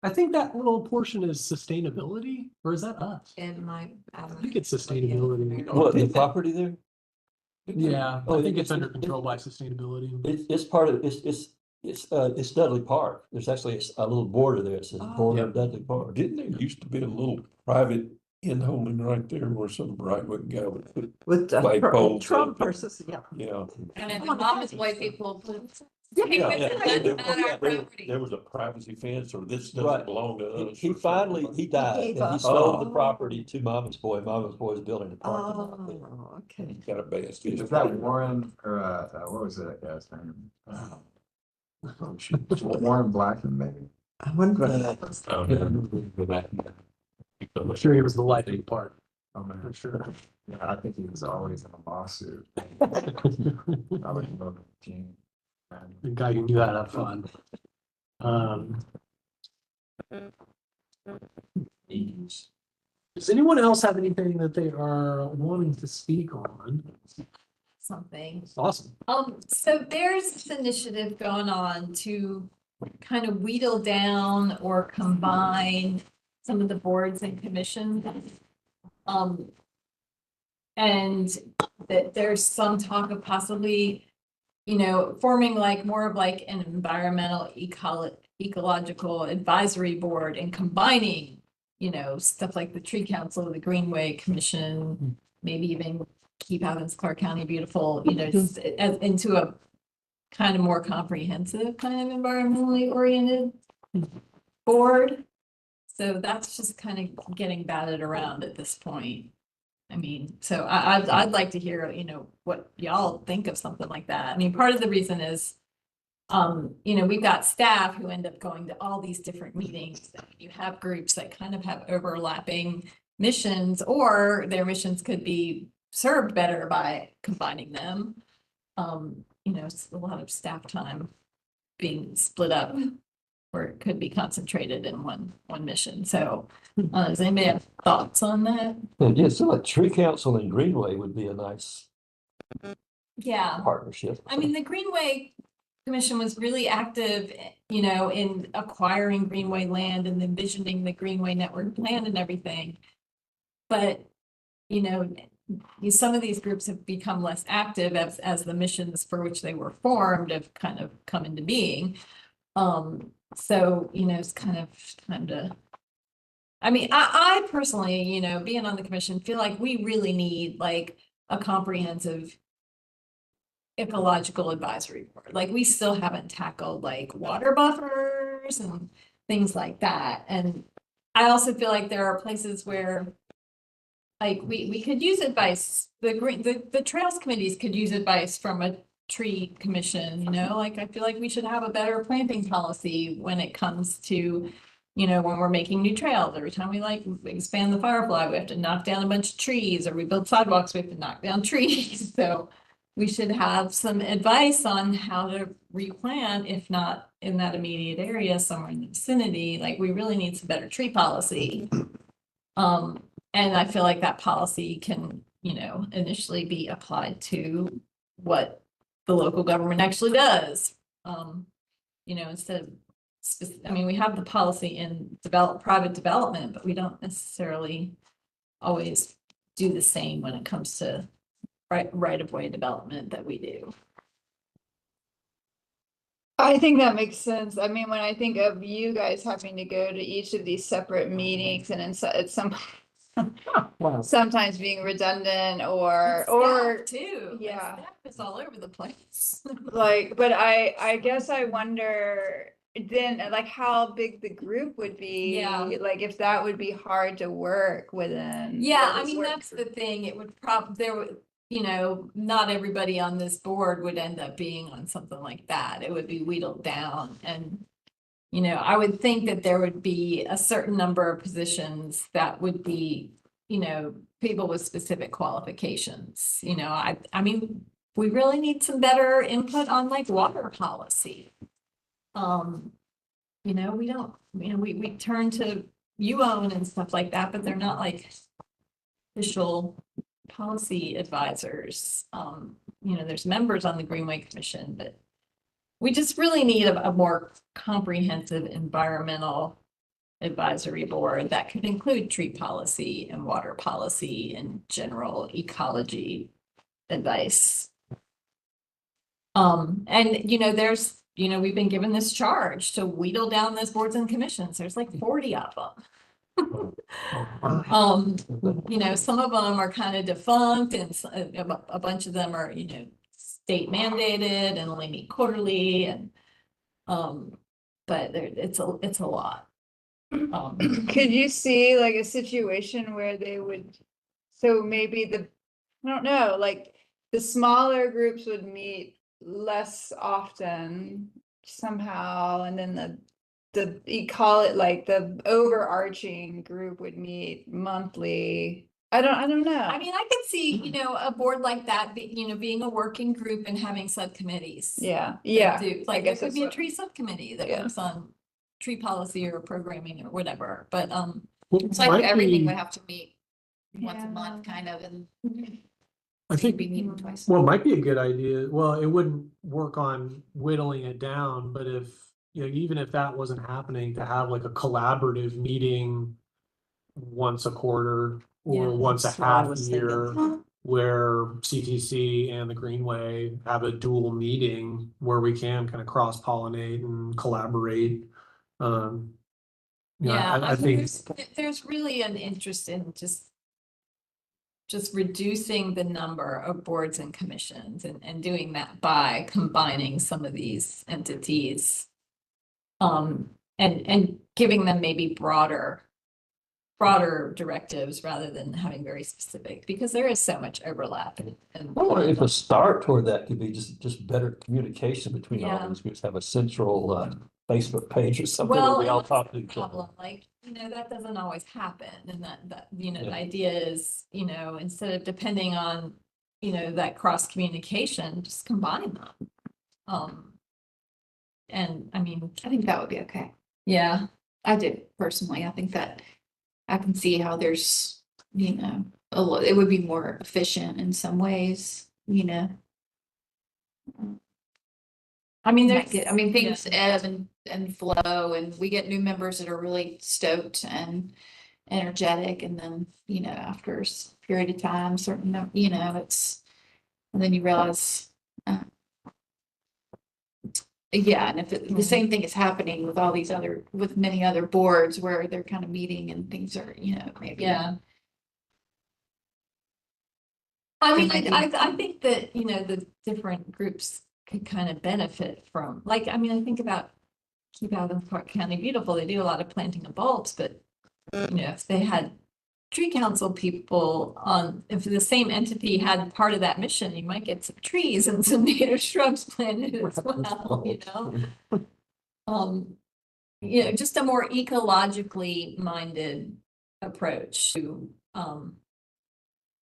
I think that little portion is sustainability, or is that us? It might. I think it's sustainability. What, the property there? Yeah, Oh, I think it's it- under it- control by sustainability. It's part of, it's Dudley Park. There's actually a little border there. It says border of Dudley Park. Didn't there used to be a little private in-holding right there where some right-wing guy would put, With Like poles Trump up. versus, yeah. yeah. And then the mama's boy people put. Yeah, He was yeah. like, "That's not our property." There was a privacy fence or this Right. doesn't belong to us. He finally, he died gave and he up. sold the Oh. property to Mama's Boy. Mama's Boy's building a parking lot there. Oh, okay. Got a bad. Is that Warren or what was that guy's name? Warren Blackman, maybe? I wonder. Oh, yeah. I'm sure he was the lightning part, Oh, man. for sure. Yeah, I think he was always in a lawsuit. I would love Gene. The guy who knew how to have fun. Does anyone else have anything that they are wanting to speak on? Something. Awesome. So there's this initiative going on to kind of wheedle down or combine some of the boards and commissions. And that there's some talk of possibly, forming like more of like an environmental ecological advisory board and combining, stuff like the Tree Council, the Greenway Commission, maybe even keep Athens-Clarke County beautiful, just into a kind of more comprehensive kind of environmentally oriented board. So that's just kind of getting batted around at this point. I mean, so I'd like to hear, what y'all think of something like that. I mean, part of the reason is, we've got staff who end up going to all these different meetings. You have groups that kind of have overlapping missions, or their missions could be served better by combining them. It's a lot of staff time being split up where it could be concentrated in one mission. So, does anybody have thoughts on that? And yeah, so like Tree Council and Greenway would be a nice Yeah, partnership. I mean, the Greenway Commission was really active, you know, in acquiring Greenway land and envisioning the Greenway network plan and everything. But, you know, some of these groups have become less active as the missions for which they were formed have kind of come into being. So, you know, it's kind of time to, I mean, I personally, you know, being on the commission, feel like we really need like a comprehensive ecological advisory board. Like we still haven't tackled like water buffers and things like that. And I also feel like there are places where like we could use advice, the trails committees could use advice from a tree commission, you know, like I feel like we should have a better planting policy when it comes to, you know, when we're making new trails. Every time we like expand the firefly, we have to knock down a bunch of trees, or we build sidewalks, we have to knock down trees. So we should have some advice on how to replant, if not in that immediate area, somewhere in the vicinity. Like we really need some better tree policy. And I feel like that policy can, you know, initially be applied to what the local government actually does. You know, instead of, I mean, we have the policy in private development, but we don't necessarily always do the same when it comes to right of way development that we do. I think that makes sense. I mean, when I think of you guys having to go to each of these separate meetings and it's sometimes being redundant or Staff too. yeah. Staff is all over the place. Like, but I guess I wonder then like how big the group would be. Yeah. Like if that would be hard to work within. Yeah, I mean, that's the thing. It would you know, not everybody on this board would end up being on something like that. It would be wheedled down. And, you know, I would think that there would be a certain number of positions that would be, you know, people with specific qualifications. You know, I mean, we really need some better input on like water policy. You know, we don't, you know, we turn to UON and stuff like that, but they're not like official policy advisors. You know, there's members on the Greenway Commission, but we just really need a more comprehensive environmental advisory board that could include tree policy and water policy and general ecology advice. And you know, you know, we've been given this charge to wheedle down those boards and commissions. There's like 40 of them. You know, some of them are kind of defunct and a bunch of them are, you know, state mandated and only meet quarterly and, but it's a lot. Could you see like a situation where they would, so maybe I don't know, like the smaller groups would meet less often somehow, and then you call it like the overarching group would meet monthly. I don't know. I mean, I could see, you know, a board like that, you know, being a working group and having subcommittees. Yeah, that yeah. do- I Like guess there could be a that's tree subcommittee that Yeah. works on tree policy or programming or whatever, but, It's like everything would have to meet once a month, kind of, and I think be meeting twice. well, it might be a good idea. Well, it wouldn't work on whittling it down, but if, you know, even if that wasn't happening, to have like a collaborative meeting once a quarter Yeah, or once a that's what I half was year, thinking. where CTC and the Greenway have a dual meeting where we can kind of cross-pollinate and collaborate. You know, Yeah, I think there's really an interest in just reducing the number of boards and commissions and doing that by combining some of these entities. And giving them maybe broader directives rather than having very specific, because there is so much overlap. Well, if a start toward that could be just better communication between all Yeah. those groups, have a central Facebook page or something where Well, we all and talk that's to the each other. problem, like, you know, that doesn't always happen, and that, you know, the idea is, you know, instead of depending on, you know, that cross communication, just combine them. And I mean, I think that would be okay. yeah, I do personally. I think that I can see how there's, you know, it would be more efficient in some ways. you know. I mean, That's there's, good. I mean, things Yeah. ebb and flow, and we get new members that are really stoked and energetic, and then, you know, after a period of time, certain, you know, it's, and then you realize, yeah, and if the same thing is happening with all these other, with many other boards where they're kind of meeting and things are, you know, maybe. Yeah. I mean, Maybe. I think that, you know, the different groups could kind of benefit from, like, I mean, I think about Keep Athens-Clarke County Beautiful, they do a lot of planting of bulbs, but, you know, if they had tree council people on, if the same entity had part of that mission, you might get some trees and some native shrubs planted as well, you know? You know, just a more ecologically minded approach to,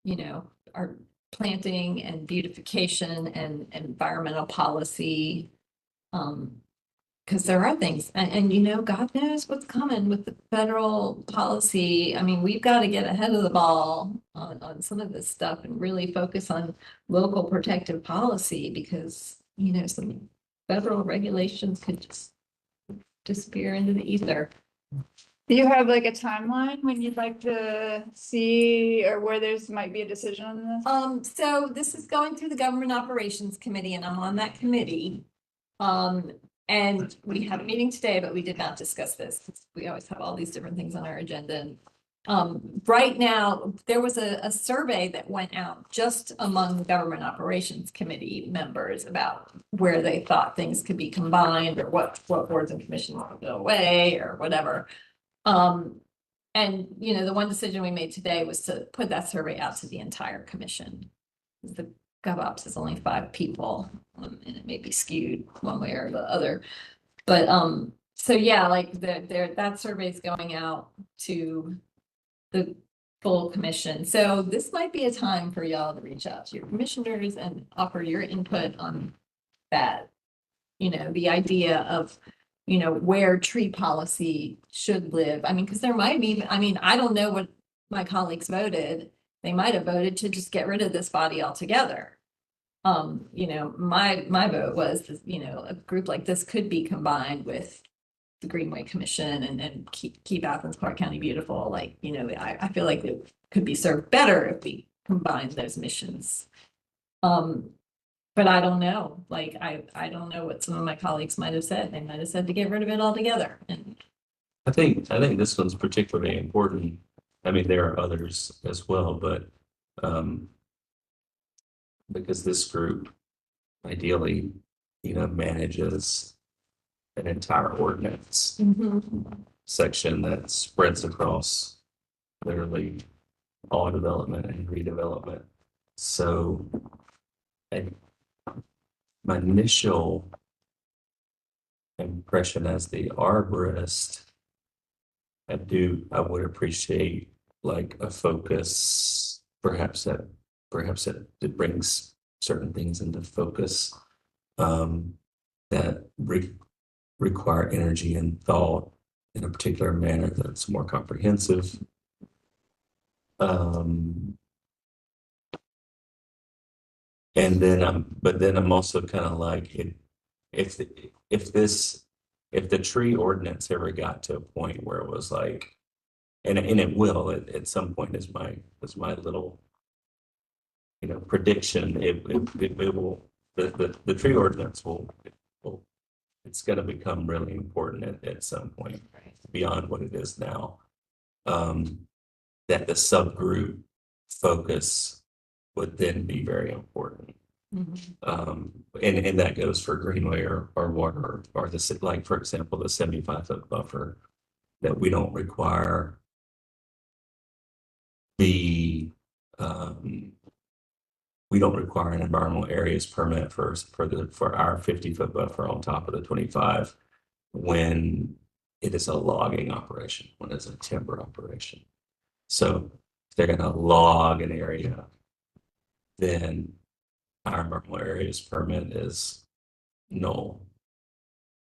you know, our planting and beautification and environmental policy. Because there are things, and you know, God knows what's coming with the federal policy. I mean, we've got to get ahead of the ball on some of this stuff and really focus on local protective policy because, you know, some federal regulations could just disappear into the ether. Do you have like a timeline when you'd like to see or where there's might be a decision on this? So this is going through the Government Operations Committee and I'm on that committee. And we had a meeting today, but we did not discuss this. 'Cause we always have all these different things on our agenda. And right now, there was a survey that went out just among the Government Operations Committee members about where they thought things could be combined or what boards and commissions would go away or whatever. And you know, the one decision we made today was to put that survey out to the entire commission. The GovOps is only 5 people, and it may be skewed one way or the other. But so yeah, like that survey is going out to the full commission. So this might be a time for y'all to reach out to your commissioners and offer your input on that. You know, the idea of, you know, where tree policy should live. I mean, because there might be, I mean, I don't know what my colleagues voted. They might have voted to just get rid of this body altogether. You know, my vote was, you know, a group like this could be combined with the Greenway Commission and keep Athens-Clarke County beautiful. Like, you know, I feel like it could be served better if we combined those missions. But I don't know, like, I don't know what some of my colleagues might have said. They might have said to get rid of it altogether. And I think this one's particularly important. I mean, there are others as well, but because this group ideally, you know, manages an entire ordinance section that spreads across literally all development and redevelopment. So, and my initial impression as the arborist, I would appreciate like a focus, perhaps that it brings certain things into focus that require energy and thought in a particular manner that's more comprehensive. And then but then I'm also kind of like, if the tree ordinance ever got to a point where it was like, and it will at some point is my little, you know, prediction, it will, the tree ordinance will it's going to become really important at some point beyond what it is now. That the subgroup focus would then be very important. And that goes for Greenway or water or the, like, for example, the 75-foot buffer that we don't require we don't require an environmental areas permit for our 50-foot buffer on top of the 25 when it is a logging operation, when it's a timber operation. So if they're going to log an area, then our environmental areas permit is null,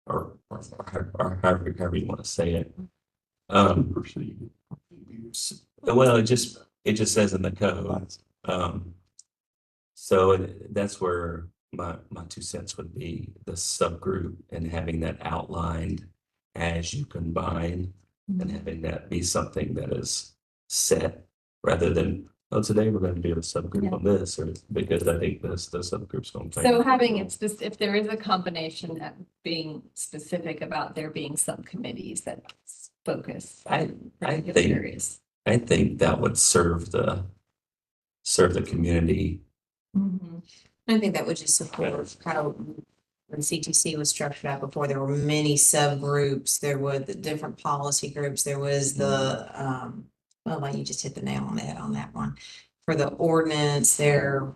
or however you want to say it. Well, it just says in the code. So that's where my 2 cents would be the subgroup and having that outlined as you combine and having that be something that is set rather than, oh, today we're going to do a subgroup on this, or because I think the subgroup's going to. So having it, if there is a combination that being specific about there being subcommittees that focus. I particular think- areas. I think that would serve the community. Mhm. I think that would just support how when CTC was structured out before, there were many subgroups. There were the different policy groups. There was the, well, like you just hit the nail on the head on that one. For the ordinance, how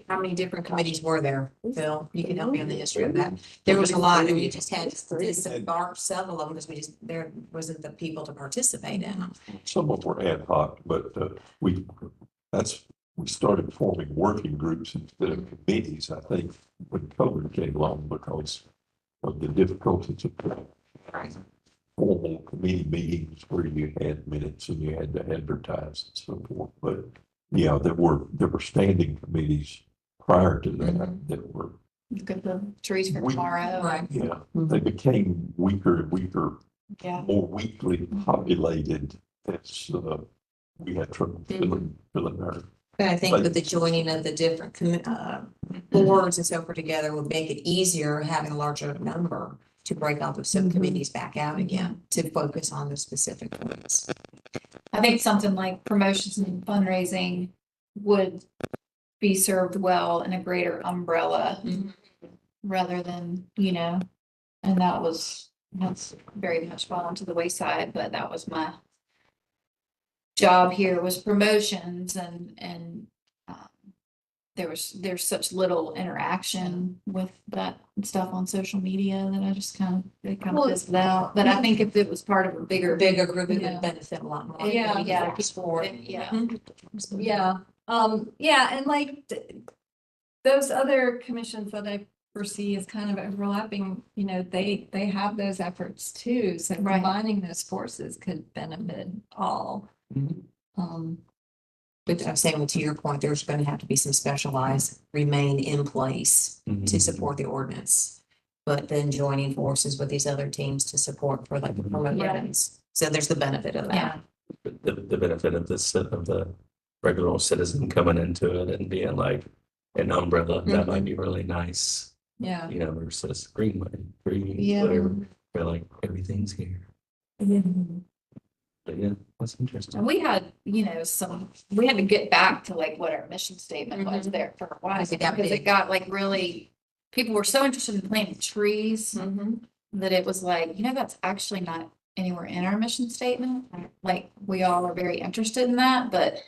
many different committees were there? Phil, you can help me on the history of that. There was a lot, and you just had to disembark several of them because there wasn't the people to participate in them. Some of them were ad hoc, but we started forming working groups instead of committees, I think, when COVID came along because of the difficulties of formal committee meetings where you had minutes and you had to advertise and so forth. But yeah, there were standing committees prior to that that were. Look at the trees for tomorrow. Right. Yeah, they became weaker and weaker, Yeah. more weakly populated as we had trouble filling our. But I think with the joining of the different boards and so forth together would make it easier having a larger number to break all those subcommittees back out again to focus on the specific ones. I think something like promotions and fundraising would be served well in a greater umbrella rather than, and that's very much fallen to the wayside, but that was my job here was promotions and there's such little interaction with that stuff on social media that I just kind of fizzled out. But I think if it was part of a bigger group, it would Yeah. benefit a lot more. Yeah, yeah. And like those other commissions that I foresee as kind of overlapping, they have those efforts too. So Right. combining those forces could benefit all. But I'm saying to your point, there's going to have to be some specialized remain in place to support the ordinance. But then joining forces with these other teams to support for like the promotions. So there's the benefit of that. The benefit of the regular old citizen coming into it and being like an umbrella, that might be really nice, Yeah. versus green, Yeah. whatever, feel like everything's here. But yeah, that's interesting. And we had, we had to get back to like what our mission statement was there for a while because it got like really, people were so interested in planting trees that it was like, that's actually not anywhere in our mission statement. Like we all are very interested in that, but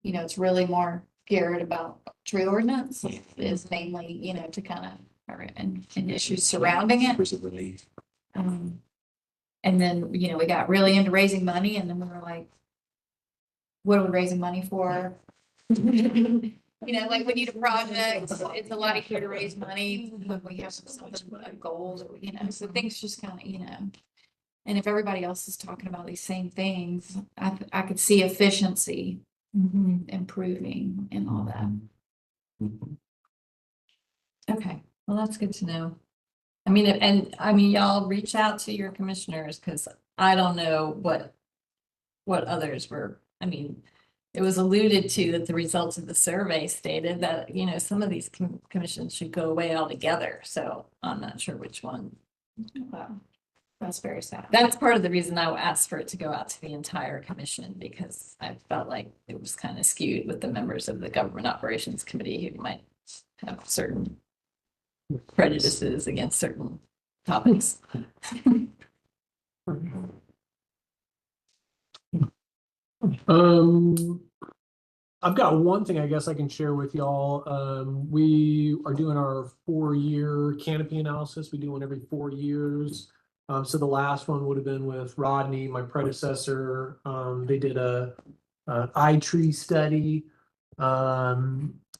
it's really more geared about tree ordinance is mainly, to kind of, and issues surrounding it. And then, we got really into raising money and then we were like, what are we raising money for? Like we need a project, it's a lot easier to raise money when we have some goals, so things just kind of, and if everybody else is talking about these same things, I could see efficiency improving and all that. Okay, well, that's good to know. Y'all reach out to your commissioners because I don't know what others were. It was alluded to that the results of the survey stated that, some of these commissions should go away altogether. So I'm not sure which one. Wow. That's very sad. That's part of the reason I asked for it to go out to the entire commission because I felt like it was kind of skewed with the members of the Government Operations Committee who might have certain prejudices against certain topics. I've got one thing I guess I can share with y'all. We are doing our 4-year canopy analysis. We do one every 4 years. So the last one would have been with Rodney, my predecessor. They did a iTree study.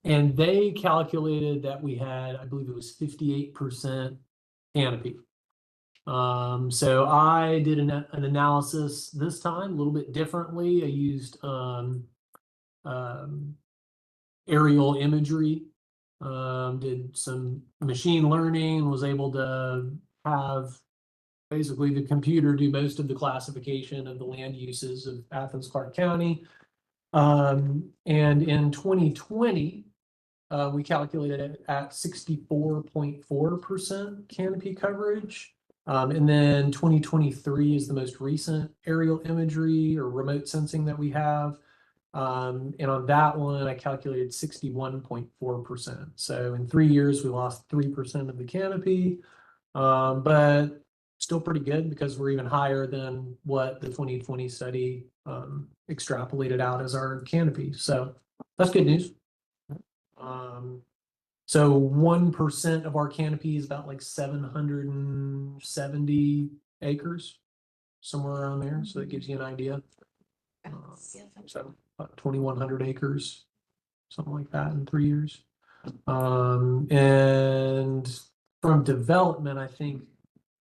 And they calculated that we had, I believe it was 58% canopy. So I did an analysis this time a little bit differently. I used aerial imagery. Did some machine learning, was able to have basically the computer do most of the classification of the land uses of Athens-Clarke County. And in 2020, we calculated it at 64.4% canopy coverage. And then 2023 is the most recent aerial imagery or remote sensing that we have. And on that one, I calculated 61.4%. So in 3 years, we lost 3% of the canopy, but still pretty good because we're even higher than what the 2020 study extrapolated out as our canopy. So that's good news. So 1% of our canopy is about like 770 acres, somewhere around there. So that gives you an idea. So about 2,100 acres, something like that in 3 years. And from development, I think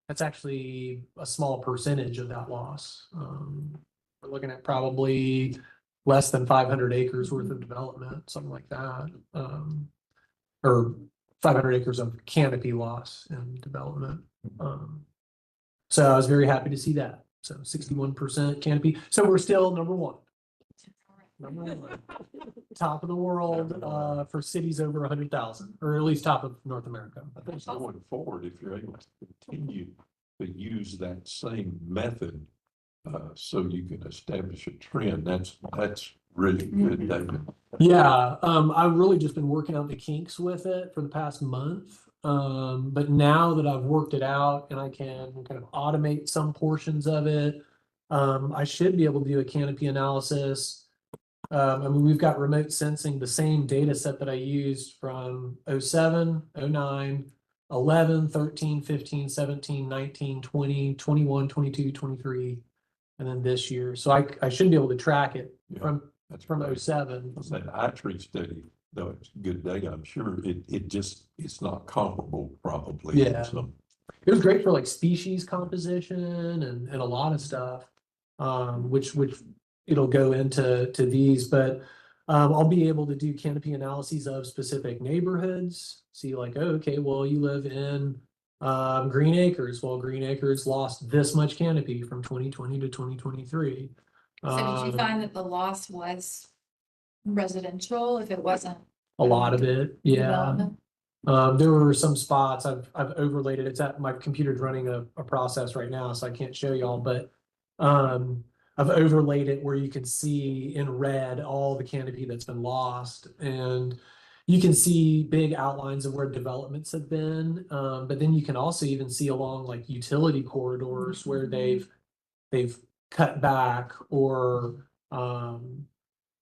that's actually a small percentage of that loss. We're looking at probably less than 500 acres worth of development, something like that. Or 500 acres of canopy loss and development. So I was very happy to see that. So 61% canopy. So we're still number one. Number one. Top of the world for cities over 100,000, or at least top of North America. I think going forward, if you're able to continue to use that same method, so you can establish a trend, that's really good, David. Yeah, I've really just been working out the kinks with it for the past month. But now that I've worked it out and I can kind of automate some portions of it, I should be able to do a canopy analysis. I mean, we've got remote sensing, the same data set that I used from 07, 09, 11, 13, 15, 17, 19, 20, 21, 22, 23, and then this year. So I should be able to track it from 07. That iTree study, though it's good data, I'm sure it's not comparable probably. Yeah. It was great for like species composition and a lot of stuff, which it'll go into these, but I'll be able to do canopy analyses of specific neighborhoods, see like, oh, okay, well, you live in Green Acres. Well, Green Acres lost this much canopy from 2020 to 2023. So did you find that the loss was residential if it wasn't? A lot of it, yeah. Development? There were some spots I've overlaid it. It's at my computer's running a process right now, so I can't show y'all, but I've overlaid it where you can see in red all the canopy that's been lost, and you can see big outlines of where developments have been. But then you can also even see along like utility corridors where they've cut back, or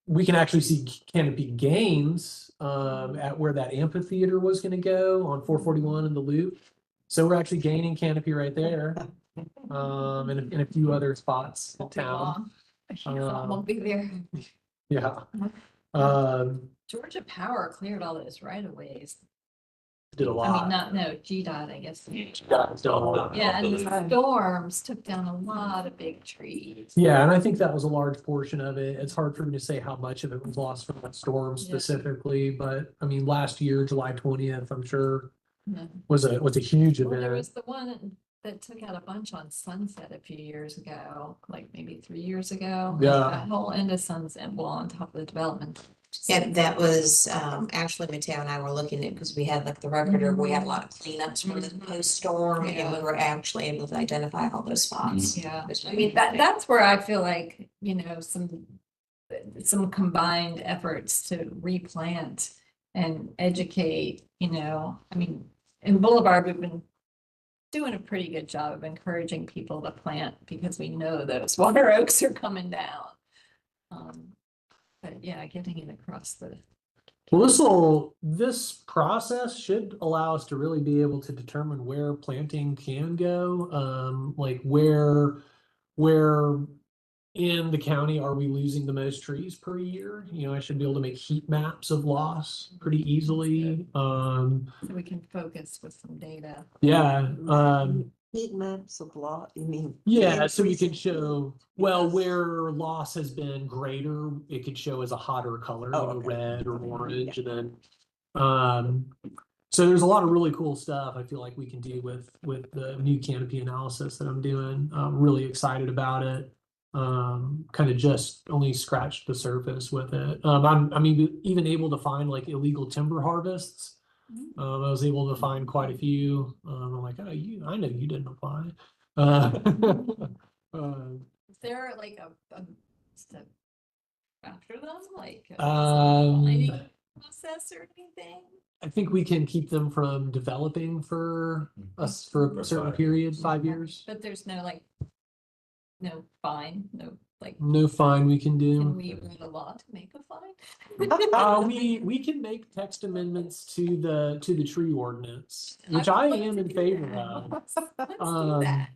we can actually see canopy gains at where that amphitheater was going to go on 441 in the loop. So we're actually gaining canopy right there. And in a few other spots in town. Won't be there. Yeah. Georgia Power cleared all those right of ways. Did a lot. I mean, GDOT, I guess. Yeah, Yeah, and the storms took down a lot of big trees. Yeah, and I think that was a large portion of it. It's hard for me to say how much of it was lost from that storm specifically, but I mean, last year, July 20th, I'm sure was a huge event. Well, there was the one that took out a bunch on Sunset a few years ago, like maybe 3 years ago. Yeah. That whole end of Sunset, well, on top of the development. Yeah, that was, actually Mateo and I were looking at, because we had like the record, or we had a lot of cleanups from the post-storm, and we were actually able to identify all those spots. Yeah, I mean, that's where I feel like, you know, some combined efforts to replant and educate, you know, I mean, in Boulevard, we've been doing a pretty good job of encouraging people to plant because we know those water oaks are coming down. But yeah, getting it across the. Well, this process should allow us to really be able to determine where planting can go, like where in the county are we losing the most trees per year? You know, I should be able to make heat maps of loss pretty easily. So we can focus with some data. Yeah, Heat maps of lot, you mean? Yeah, so you increase can in show, well, because- where loss has been greater, it could show as a hotter color, Oh, you know, okay. red or orange, and then, so there's a lot of really cool stuff I feel like we can do with the new canopy analysis that I'm doing. I'm really excited about it. Kind of just only scratched the surface with it. I'm even able to find like illegal timber harvests. I was able to find quite a few. I'm like, oh, I know you didn't apply. Is there like a just to capture them, like Um, mining process or anything? I think we can keep them from developing for us for a For certain 5 period, years. 5 years. But there's no like, no fine, no like, No fine we can can do. we write a law to make a fine? We can make text amendments to the tree ordinance, which I am in favor of. Let's do Um, that.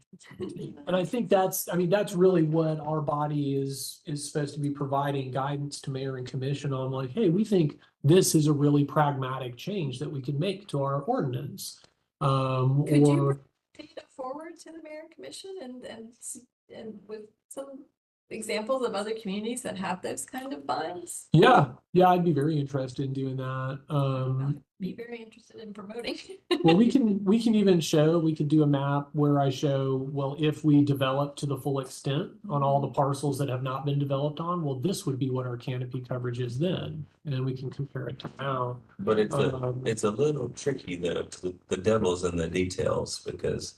And I think that's really what our body is supposed to be providing guidance to mayor and commission on, like, hey, we think this is a really pragmatic change that we can make to our ordinance. Could you Or bring data forward to the mayor and commission and with some examples of other communities that have those kind of fines? yeah, I'd be very interested in doing that. I'd be very interested in promoting. Well, we can even show, we could do a map where I show, well, if we develop to the full extent on all the parcels that have not been developed on, well, this would be what our canopy coverage is then. And then we can compare it to now. But it's Um, it's a little tricky though, the devil's in the details because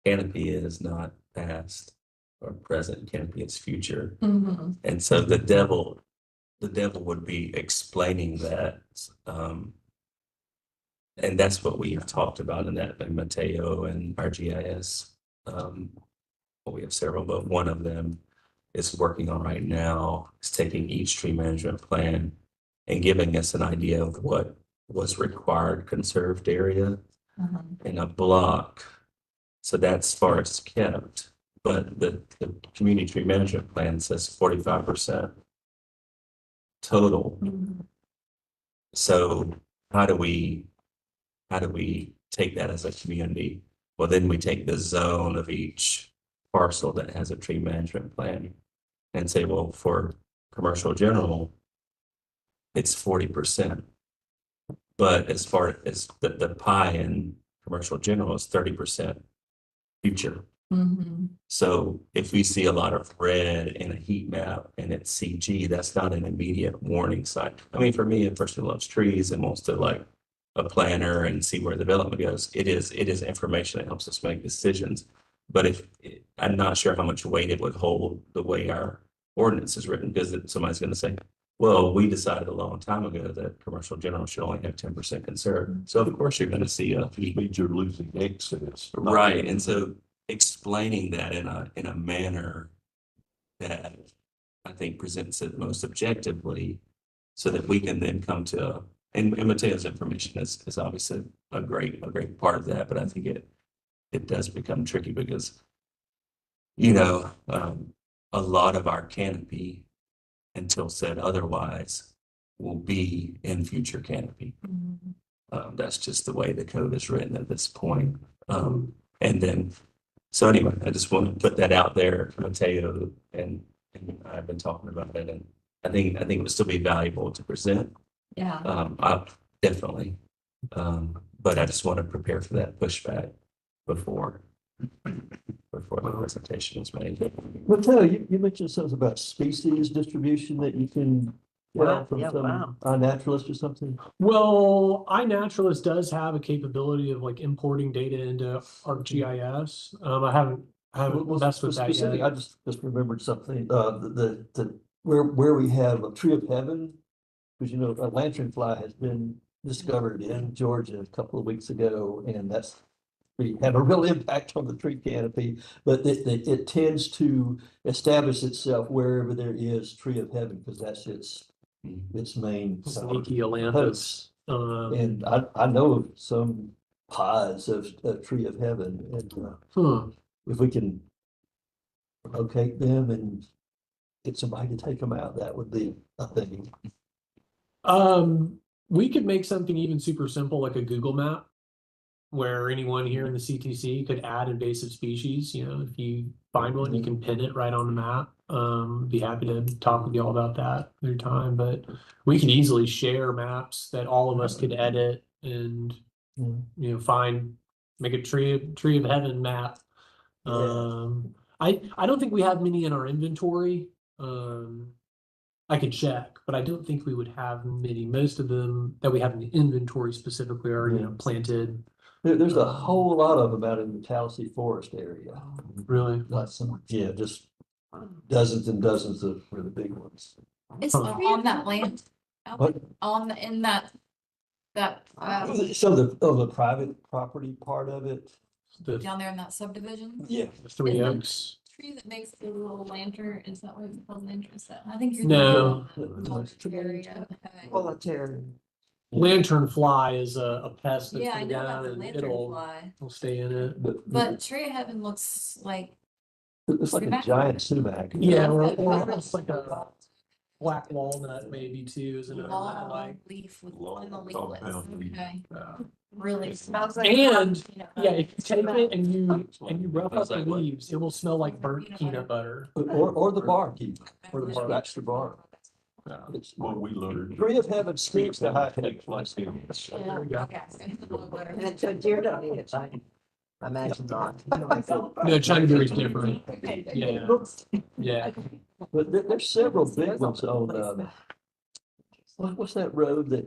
canopy is not past or present, canopy is future. Mhm. And so the devil would be explaining that. And that's what we have talked about in that in Mateo and RGIS. Well, we have several, but one of them is working on right now is taking each tree management plan and giving us an idea of what was required conserved area in a block. So that's forest kept, but the community tree management plan says 45% total. So how do we take that as a community? Well, then we take the zone of each parcel that has a tree management plan and say, well, for commercial general, it's 40%. But as far as the pie in commercial general is 30% future. So if we see a lot of red in a heat map and it's CG, that's not an immediate warning sign. I mean, for me, a person who loves trees and wants to like a planner and see where the development goes, it is information that helps us make decisions. But if I'm not sure how much weight it would hold the way our ordinance is written, because somebody's going to say, well, we decided a long time ago that commercial general should only have 10% conserved. So of course you're going to see a means you're losing access. right, and so explaining that in a manner that I think presents it most objectively, so that we can then come to and Mateo's information is obviously a great part of that, but I think it does become tricky because a lot of our canopy, until said otherwise, will be in future canopy. That's just the way the code is written at this point. And then, so anyway, I just want to put that out there, Mateo, and I've been talking about it, and I think it would still be valuable to present. Yeah. Definitely. But I just want to prepare for that pushback before the presentation is made. Mateo, you mentioned something about species distribution that you can get out from some iNaturalist or something. Well, iNaturalist does have a capability of like importing data into ArcGIS. I haven't messed with that Specific, yet. I just remembered something, where we have a tree of heaven. Because a lanternfly has been discovered in Georgia a couple of weeks ago, and that's had a real impact on the tree canopy. But it tends to establish itself wherever there is tree of heaven, because that's its main Sneaky Atlantis. And I know of some pods of tree of heaven, and if we can locate them and get somebody to take them out, that would be a thing. We could make something even super simple, like a Google map. where anyone here in the CTC could add invasive species. You know, if you find one, you can pin it right on the map. Be happy to talk with you all about that through time, but we can easily share maps that all of us could edit and, you know, make a tree of heaven map. I don't think we have many in our inventory. I could check, but I don't think we would have many. Most of them that we have in the inventory specifically are, you know, planted. There's a whole lot of them out in the Tallahassee Forest area. Really? Yeah, just dozens and dozens of really big ones. It's on that land. What? In that, So the private property part of it. down there in that subdivision. Yeah. The Three Is the Oaks. Tree that makes the little lantern, is that what it's called, lantern? Is that, I think you're. No. Area. Voluntary. Lantern fly is a pest that's Yeah, I been know about down the and lantern it'll fly, stay in it. but tree of heaven looks like, It's like a giant sumac. Yeah, or it's like a black walnut maybe too, isn't it? long Like, leaf with Long one leaflets, compound. okay, uh, really. Smells like. And peanut yeah, butter. if you take it and you rough up the leaves, it will smell like burnt peanut butter. Or the bark even, or the scratch the bark. It's What we learned. Tree of Heaven speaks to high tech. Yeah, okay. And then so deer don't eat it, I imagine not. No, China berry's different. Yeah, yeah. But there's several big ones on, what's that road that,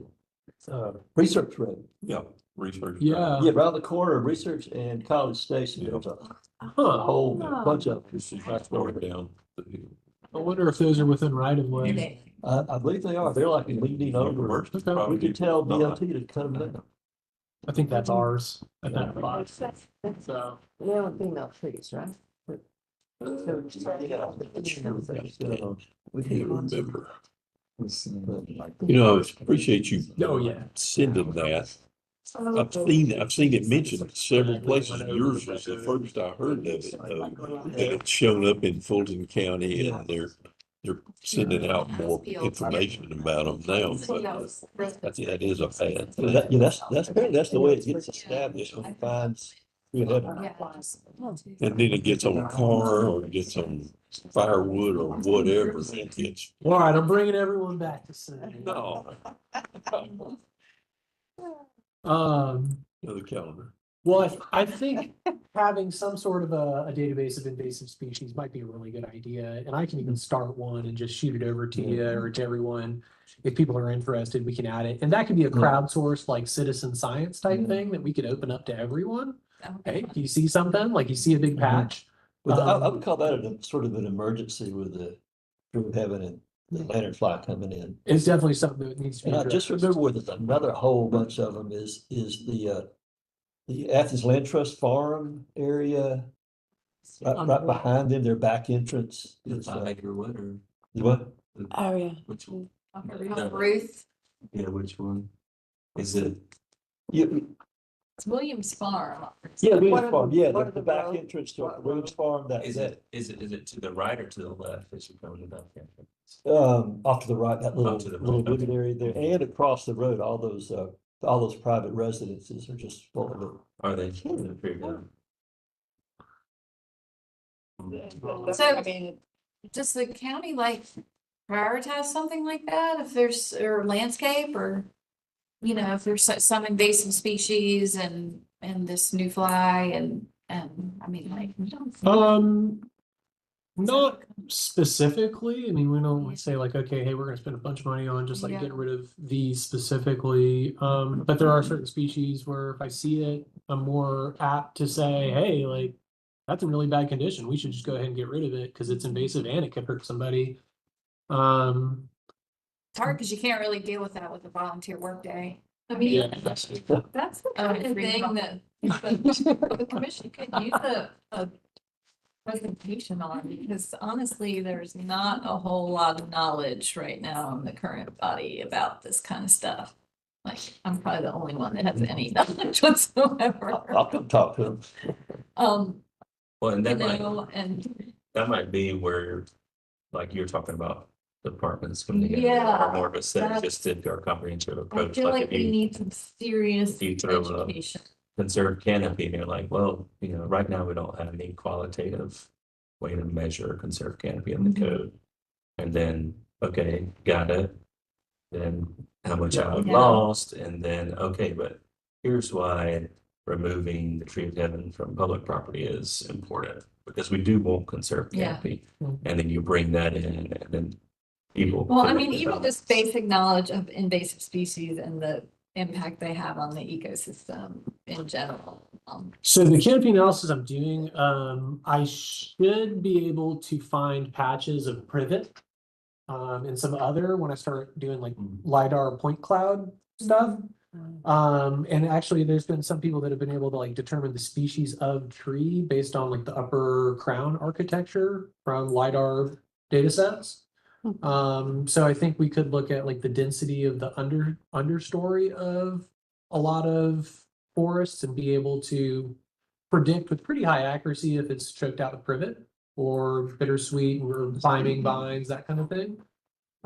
Research Road? Yeah, research. Yeah. Yeah, around the corner of Research and College Station, there's a Huh. whole bunch of them. This is not going down. the hill. I wonder if those are within right of way. I believe they are. They're like leaning over. We could tell DOT to cut them down. I think that's ours at that spot. So, Male and female trees, right? We Can't can remember. You know, I appreciate you. Oh, yeah. Sending that. I've seen it mentioned several places. Yours was the first I heard of it, that it's shown up in Fulton County and they're sending out more information about them now, but that is a fad. That's the way it gets established. When it finds, you know, And then it gets on a car or it gets on firewood or whatever, it gets, all right, I'm bringing everyone back to say. no. Another calendar. Well, I think having some sort of a database of invasive species might be a really good idea. And I can even start one and just shoot it over to you or to everyone. If people are interested, we can add it. And that could be a crowdsourced, like citizen science type thing that we could open up to everyone. Hey, do you see something? Like you see a big patch? But I would call that a sort of an emergency with the Tree of Heaven and the lanternfly coming in. It's definitely something that needs to be And I addressed. just remember where there's another whole bunch of them is the Athens Land Trust Farm area. Right behind them, their back entrance. Is, What or what? Oh, yeah. which one? Ruth, Yeah, which one? Is it? it's Williams Farm. Yeah, Williams What are Farm, the- yeah, what are the the back roads? entrance to Williams Farm, Is it to the right or to the left as you're coming about there? off to the right, that little, Off to the right, little okay. wooded area there, and across the road, all those private residences are just full of it. Are they? Pretty good. So, does the county like prioritize something like that if there's, or landscape or, you know, if there's some invasive species and this new fly and I mean, like. Not specifically. I mean, we don't say like, okay, hey, we're gonna spend a bunch of money on just like Yeah. getting rid of these specifically. But there are certain species where if I see it, I'm more apt to say, hey, like, that's in really bad condition. We should just go ahead and get rid of it because it's invasive and it could hurt somebody. It's hard because you can't really deal with that with a volunteer workday. I mean, Yeah. That's the kind of thing that the commission could use a presentation on, because honestly, there's not a whole lot of knowledge right now in the current body about this kind of stuff. Like, I'm probably the only one that has any knowledge whatsoever. I'll come talk to them. Well, and You that know, and might be where, like you're talking about, departments coming together. Yeah, Or more of a synergistic or comprehensive I approach. feel like if we you- need some serious if you throw education. conserve canopy, and you're like, well, right now we don't have any qualitative way to measure conserve canopy in the code. And then, okay, got it. Then how much I've Yeah. lost, and then, okay, but here's why removing the tree of heaven from public property is important, because we do want conserve Yeah. canopy. And then you bring that in, and then people. Well, I can mean, make even developments. just basic knowledge of invasive species and the impact they have on the ecosystem in general. So the canopy analysis I'm doing, I should be able to find patches of privet. And some other, when I start doing like LiDAR point cloud stuff. And actually there's been some people that have been able to like determine the species of tree based on like the upper crown architecture from LiDAR data sets. So I think we could look at like the density of the understory of a lot of forests and be able to predict with pretty high accuracy if it's choked out with privet or bittersweet or climbing vines, that kind of thing.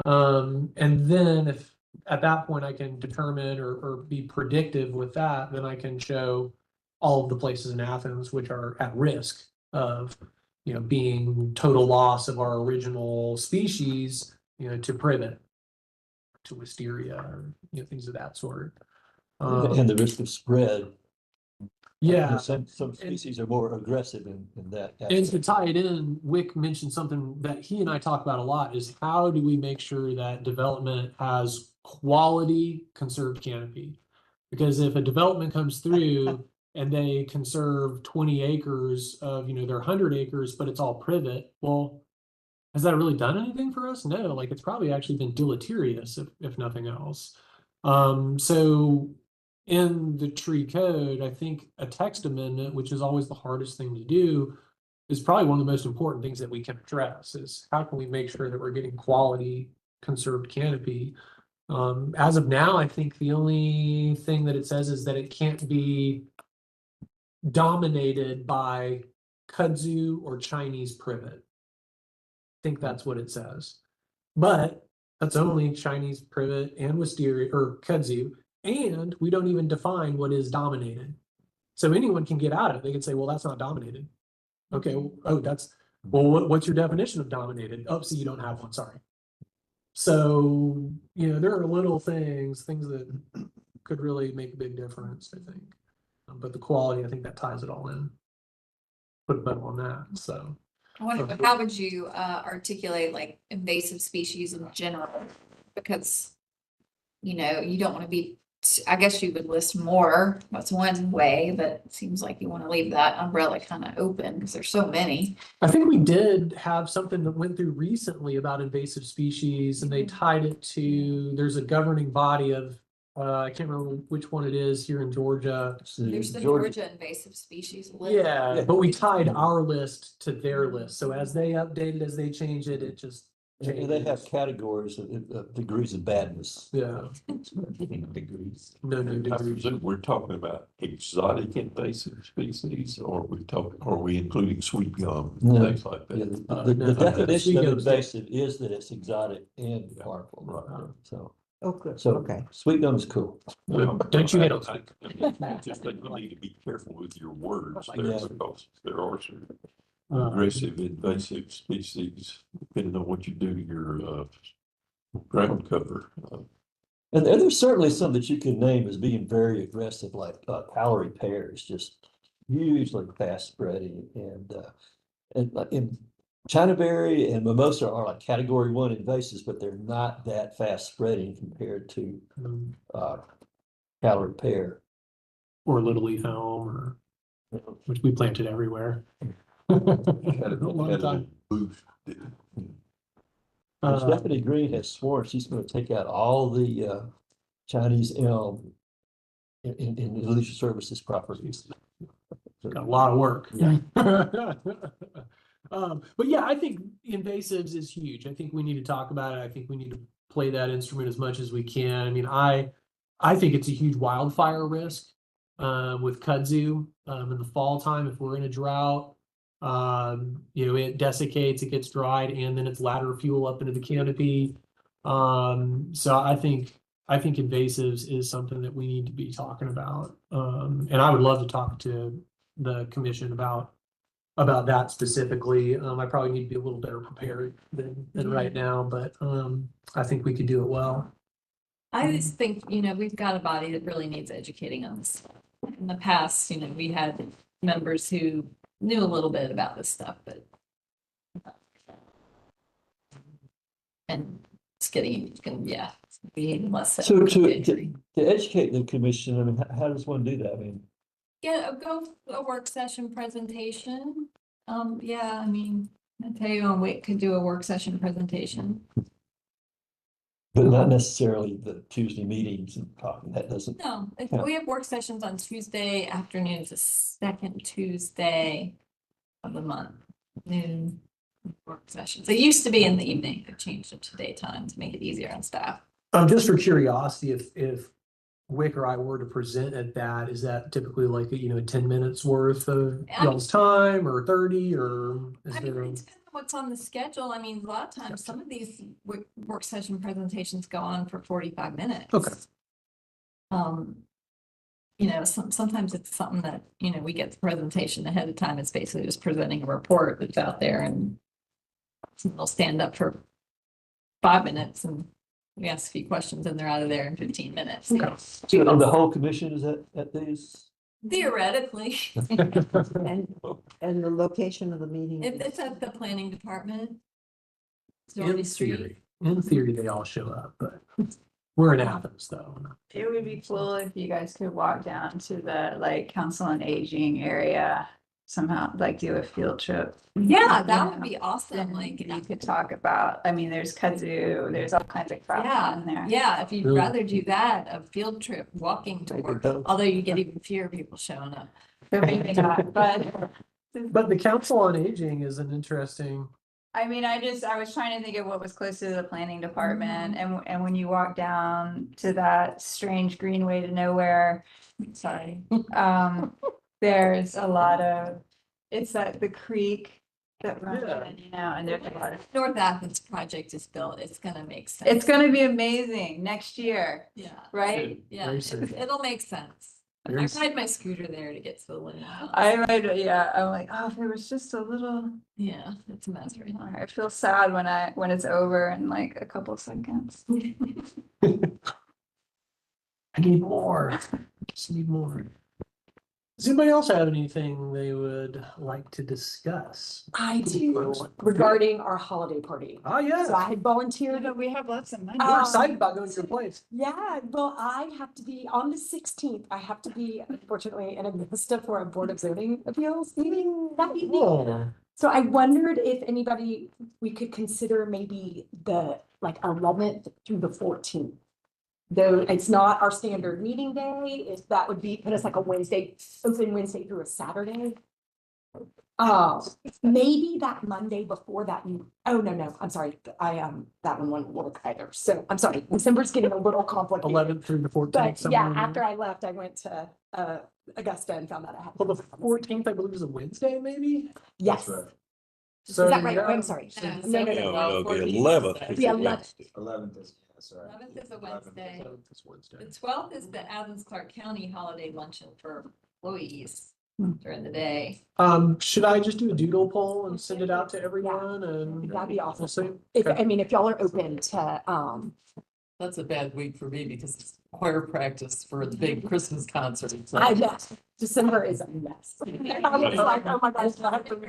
And then if at that point I can determine or be predictive with that, then I can show all of the places in Athens which are at risk of, being total loss of our original species, to privet, to wisteria, or things of that sort. And the risk of spread. Yeah. Some species are more aggressive in that. And to tie it in, Wick mentioned something that he and I talk about a lot is how do we make sure that development has quality conserved canopy? Because if a development comes through and they conserve 20 acres of, their 100 acres, but it's all privet, well, has that really done anything for us? No, like it's probably actually been deleterious if nothing else. So in the tree code, I think a text amendment, which is always the hardest thing to do, is probably one of the most important things that we can address is how can we make sure that we're getting quality conserved canopy. As of now, I think the only thing that it says is that it can't be dominated by kudzu or Chinese privet. I think that's what it says. But that's only Chinese privet and wisteria or kudzu, and we don't even define what is dominated. So anyone can get out of it. They can say, well, that's not dominated. Okay, what's your definition of dominated? Oh, so you don't have one, sorry. So, there are little things that could really make a big difference, I think. But the quality, I think that ties it all in. Put a bow on that, so. How would you articulate like invasive species in general? Because, you don't want to be, I guess you would list more. That's one way, but it seems like you want to leave that umbrella kind of open because there's so many. I think we did have something that went through recently about invasive species and they tied it to, there's a governing body of, I can't remember which one it is here in Georgia. There's the Georgia invasive species list. Yeah, but we tied our list to their list. So as they updated, as they changed it, it just And they have categories of degrees of badness. Yeah. Degrees. No I degrees. presume we're talking about exotic invasive species, or are we including sweet gum, No. things like Yeah, that? the no, definition of sweet gum's invasive is that it's exotic and harmful. Right. So, Oh, good, so okay. sweet gum is cool. Don't you hate on Just think you need to be careful with your words there, Yeah. because there are some Uh, aggressive invasive species, depending on what you do to your ground cover. And there's certainly some that you can name as being very aggressive, like calorie pears, just hugely fast spreading, and like in Chinaberry and mimosa are like category 1 invasives, but they're not that fast spreading compared to calorie pear. or little leaf elm, which we planted everywhere. Had A a long time. boost. Stephanie Green has sworn she's going to take out all the Chinese elm in the leisure services properties. Got a lot of work. Yeah. But yeah, I think invasives is huge. I think we need to talk about it. I think we need to play that instrument as much as we can. I mean, I think it's a huge wildfire risk with kudzu in the fall time if we're in a drought. It desiccates, it gets dried, and then it's ladder fuel up into the canopy. So I think I think invasives is something that we need to be talking about. And I would love to talk to the commission about that specifically. I probably need to be a little better prepared than right now, but I think we could do it well. I just think, you know, we've got a body that really needs educating on this. In the past, you know, we had members who knew a little bit about this stuff, but and it's getting, yeah, it's being less. So to educate the commission, I mean, how does one do that? I mean, Yeah, go a work session presentation. Yeah, I mean, I tell you, we could do a work session presentation. but not necessarily the Tuesday meetings and talking, that doesn't. No, Yeah. we have work sessions on Tuesday afternoons, the second Tuesday of the month, noon work sessions. It used to be in the evening. They've changed it to daytime to make it easier on staff. Just for curiosity, if Wick or I were to present at that, is that typically like, 10 minutes worth of y'all's time or 30 or is I mean, there? it depends on what's on the schedule. I mean, a lot of times, some of these work session presentations go on for 45 minutes. Okay. You know, sometimes it's something that, you know, we get the presentation ahead of time. It's basically just presenting a report that's out there and they'll stand up for 5 minutes and we ask a few questions and they're out of there in 15 minutes. Okay. So the whole commission is at these? Theoretically, And the location of the meeting? it's at the planning department. In Dorney Street. theory, they all show up, but we're in Athens though. It would be cool if you guys could walk down to the like council on aging area somehow, like do a field trip. Yeah, that Yeah. would be awesome. And Like, you could talk about, I mean, there's kazoo, there's all kinds of crap yeah, in there. yeah, if you'd Really? rather do that, a field trip, walking tour, although you get even fewer people showing up. But maybe not, but But the Council on Aging is an interesting. I mean, I was trying to think of what was close to the planning department and when you walk down to that strange greenway to nowhere, sorry. There's a lot of, it's at the creek that runs Yeah. in, you know, and there's a lot of. North Athens project is built, it's gonna make sense. It's gonna be amazing next year, Yeah, right? yeah, Very soon. it'll make sense. I Very ride my scooter there to get to the limit. I'm like, oh, if there was just a little, Yeah, it's a mess right now. I feel sad when it's over in like a couple seconds. I need more. Just need more. Does anybody else have anything they would like to discuss? I do, regarding our holiday party. Oh, yeah. So I had volunteered. We have lots of money. We're excited about going to your place. Yeah, well, I have to be on the 16th. I have to be unfortunately in Augusta for a Board of Zoning Appeals meeting that evening. Oh, So I wondered if anybody, we could consider maybe the like 11th through the 14th. Though it's not our standard meeting day, if that would be, but it's like a Wednesday, open Wednesday through a Saturday. Maybe that Monday before that. Oh, no, I'm sorry. That one wouldn't work either. So I'm sorry, December's getting a little complicated. 11th through the 14th. But yeah, somewhere in there. after I left, I went to Augusta and found that I had. Well, the 14th, I believe, is a Wednesday, maybe? Yes. Is So, that right? yeah. I'm sorry. No, No, No, no. the 11th. The 11th. 11th is, that's right. 11th is a Wednesday. 7th is Wednesday. The 12th is the Athens-Clarke County holiday luncheon for employees Hmm. during the day. Should I just do a doodle poll and send it out to everyone and? That'd be awesome. We'll see. If, Okay. I mean, if y'all are open to, That's a bad week for me because it's choir practice for the big Christmas concert. So- I guess, December is a mess. I was like, oh my gosh.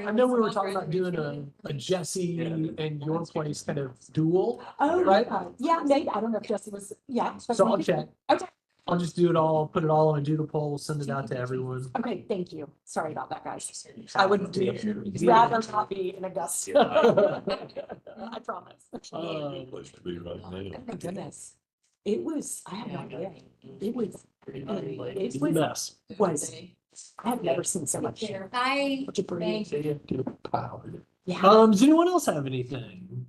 I know we were talking about doing a Jesse and your place kind of duel. Oh, Right? yeah, maybe, I don't know if Jesse was, yeah. but So I'll maybe- check. Okay, I'll just do it all, put it all on a doodle poll, send it out to everyone. okay, thank you. Sorry about that, guys. I would rather not be in Augusta. I promise. Place to be right Oh now. my goodness. It was, I have no idea. It was, It's it a was, mess. I have never seen so much. I Such a parade. Yeah. Does anyone else have anything?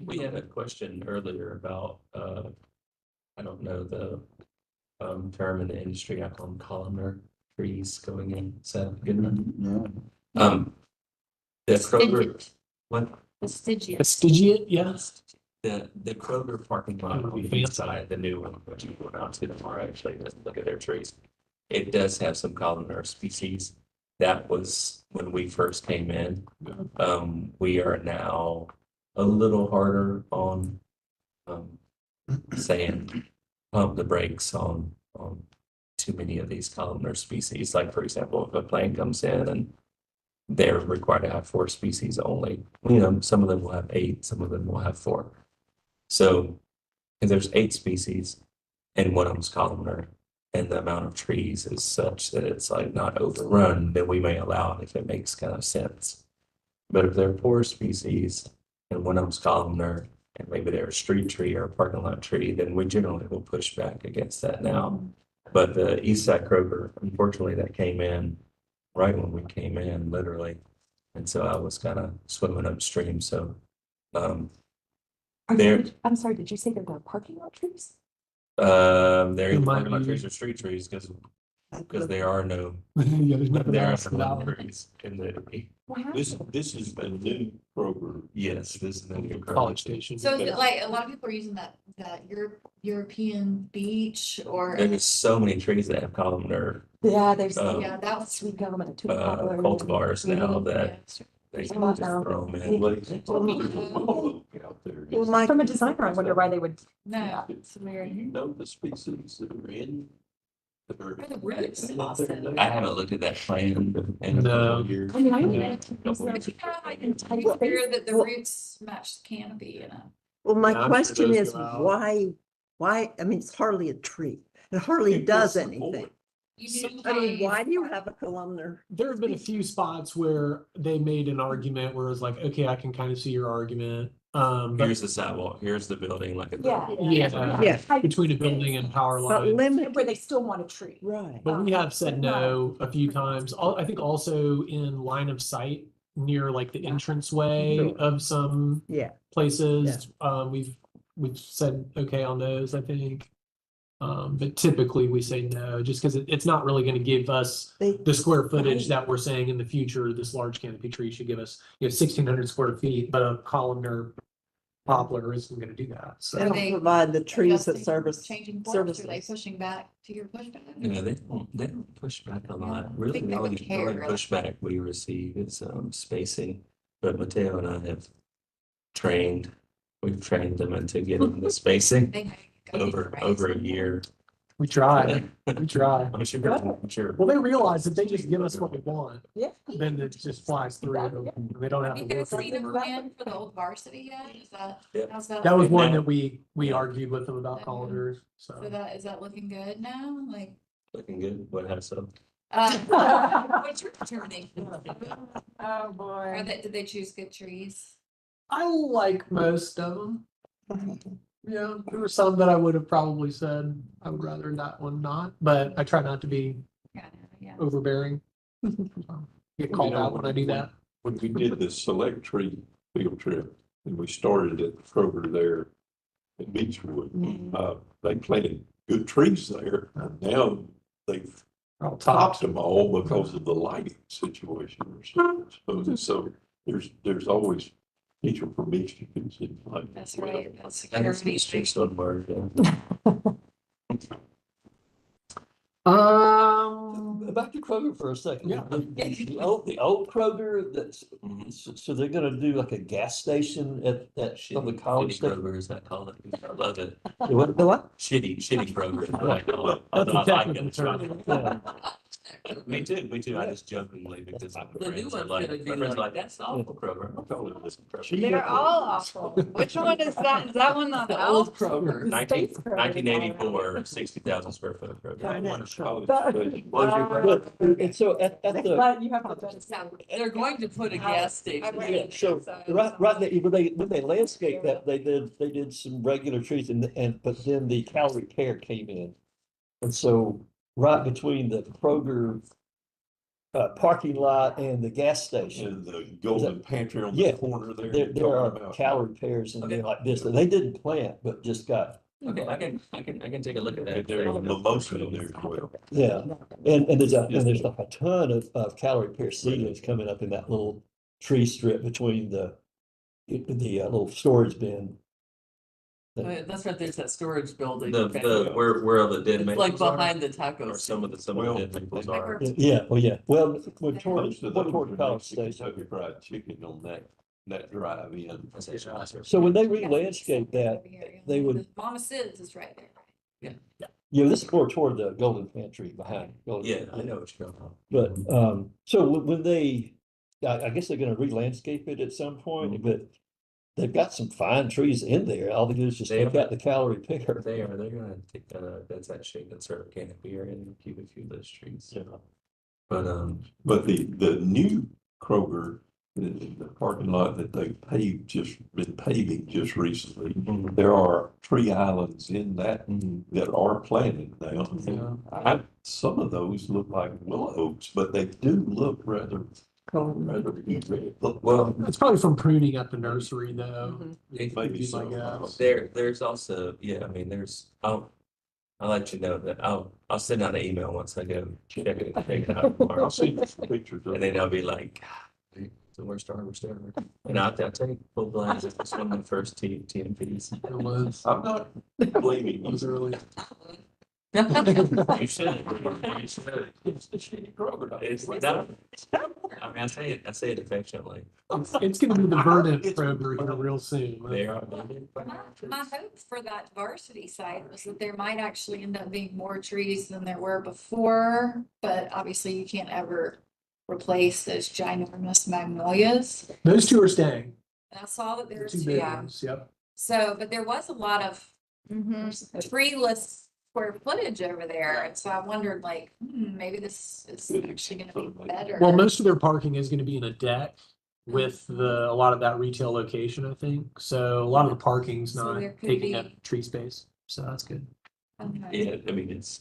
We had a question earlier about, I don't know the term in the industry, I call them columnar trees going in, is that a good one? The appropriate, what? Fastigious. Fastigiate, yes. The Kroger parking lot on the east side, the new one, which you go down to tomorrow, actually, just look at their trees. It does have some columnar species. That was when we first came in. We are now a little harder on, saying pump the brakes on too many of these columnar species. Like, for example, if a plane comes in and they're required to have 4 species only, some of them will have 8, some of them will have 4. So if there's 8 species and one of them's columnar and the amount of trees is such that it's like not overrun, then we may allow it if it makes kind of sense. But if there are 4 species and one of them's columnar and maybe they're a street tree or a parking lot tree, then we generally will push back against that now. But the East Side Kroger, unfortunately, that came in right when we came in, literally. And so I was kind of swimming upstream. So I'm sorry, did you say they're the parking lot trees? they're either might parking lot be. trees or street trees because there are no Yeah, there's nothing there are else no about other it. trees in the. This is the new Kroger. Yes, this is the new College Station. So is it like, a lot of people are using that European beach or? There's so many trees that have columnar Yeah, there's. Yeah, that was. Sweet gum and a tulip poplar. cultivars now Yeah. that they There's a can lot just now. throw them in. Out there. Well, From a designer, I wonder why they would. No, it's weird. You know the species that are in. that are- the roots, Austin. I haven't looked at that plan in a No. couple of years. I mean, I Yeah. I can tell you here that the roots match the canopy, Well, my Yeah, I'm sure question those is go out. why, I mean, it's hardly a tree. It hardly It does was anything. You I mean, why do you have a columnar? There have been a few spots where they made an argument where it's like, okay, I can kind of see your argument. But Here's the sidewalk, here's the building, like a. yeah, Yeah. between a building and power But line. limit, Where they still want a tree. right. But we have said no a few times. I think also in line of sight near like the entranceway Sure. of some Yeah. places. We've said okay on those, I think. But typically we say no, just because it's not really going to give us the square footage that we're saying in the future. This large canopy tree should give us 1,600 square feet, but a columnar poplar isn't going to do that. So They don't provide the trees that Changing course, service. are they pushing back to your pushback? They don't push back a lot. I Really, think the they would only care. pushback we receive is spacing. But Mateo and I have we've trained them into getting the spacing They make you go over a crazy. year. we try. We try. I'm sure. Well, they realize that they just give us what we want, Yeah. then it just flies through. They don't have Have to you work. guys seen a for it. plan for the old varsity yet? Is that, Yeah. how's that? That was looking? one that we argued with them about columnars. So So is that looking good now? Like, Looking good. What has some? what's your determination? Oh, boy. Did they choose good trees? I like most of them. Yeah, there were some that I would have probably said I would rather that one not, but I try not to be Yeah. overbearing. Get called out when I do that. When we did the select tree field trip and we started at Kroger there in Beechwood, they planted good trees there. And now they've I'll topped them all because of the lighting situation or something. So there's always potential for mixed use in lighting. That's right. That's And it's security. just one word. Back to Kroger for a second. Yeah. The old Kroger, so they're gonna do like a gas station at on the college Shitty station. Kroger, is that called it? I love it. The what? Shitty Kroger. is what I call it. That's a I like technical it. term. Yeah. Me too. I just jokingly because my The new friends are one's like, gonna be my friends are like- like, that's awful Kroger. I'm calling it this Kroger. They're all awful. Which one is that? Is that one on The Elm? old Kroger. 1984, 60,000 square foot Kroger. And so at the, But you have to better sound. They're going to put a gas station. yeah, so right there, when they landscaped that, they did some regular trees but then the Calorie Pear came in. And so right between the Kroger parking lot and the gas station, And the golden pantry on Yeah. the corner there. there you're there are talking about. Calorie Pears in Okay. there like this that they didn't plant, but just got, Okay, I can take a look at that. And there's a mimosa in there as well. yeah. And there's like a ton of Calorie Pear seedlings coming up in that little tree strip between the little storage bin That's right, there's that storage building. Where all the dead It's maples like are, behind the taco. or some of the dead maples are. Yeah, well, yeah, well, we're toward, Most of we're those toward are College next to Station. Kentucky Fried Chicken on that drive in. So when they re-landscape that, they would, Mama Sid's is right there. this is more toward the Golden Pantry behind. Golden Yeah, Pantry. I know what you're talking about. But, so when they, I guess they're gonna re-landscape it at some point, but they've got some fine trees in there. All they do is just They take are. out the calorie picker. They're gonna take that's that shade that sort of canopy area and keep a few of those trees. Yeah. But the new Kroger, the parking lot that they been paving just recently, there are tree islands in that that are planted now. Some of those look like willow oaks, but they do look rather red. Well, It's probably from pruning at the nursery though. Maybe so. My guess. there's also, I mean, I'll let you know that I'll send out an email once I go check it out tomorrow. I'll see some pictures of And then I'll be like, so we're starting. And I'll tell you, full blast, it's one of the first TMPs. It was. I'm not blaming It was you. early. You should. It's the shitty Kroger. It's not. I mean, I say it affectionately. It's gonna be the verdant Kroger here real soon. They are. My hope for that varsity site was that there might actually end up being more trees than there were before, but obviously you can't ever replace those ginormous magnolias. Those two are staying. And I saw that there were Two two, big ones, yep. so, but there was a lot of treeless square footage over there, and so I wondered like, maybe this is actually gonna be better. Well, most of their parking is gonna be in a deck with a lot of that retail location, I think. So a lot of the parking's So not there could taking be- up tree space, so that's good. Okay. Yeah, I mean, it's,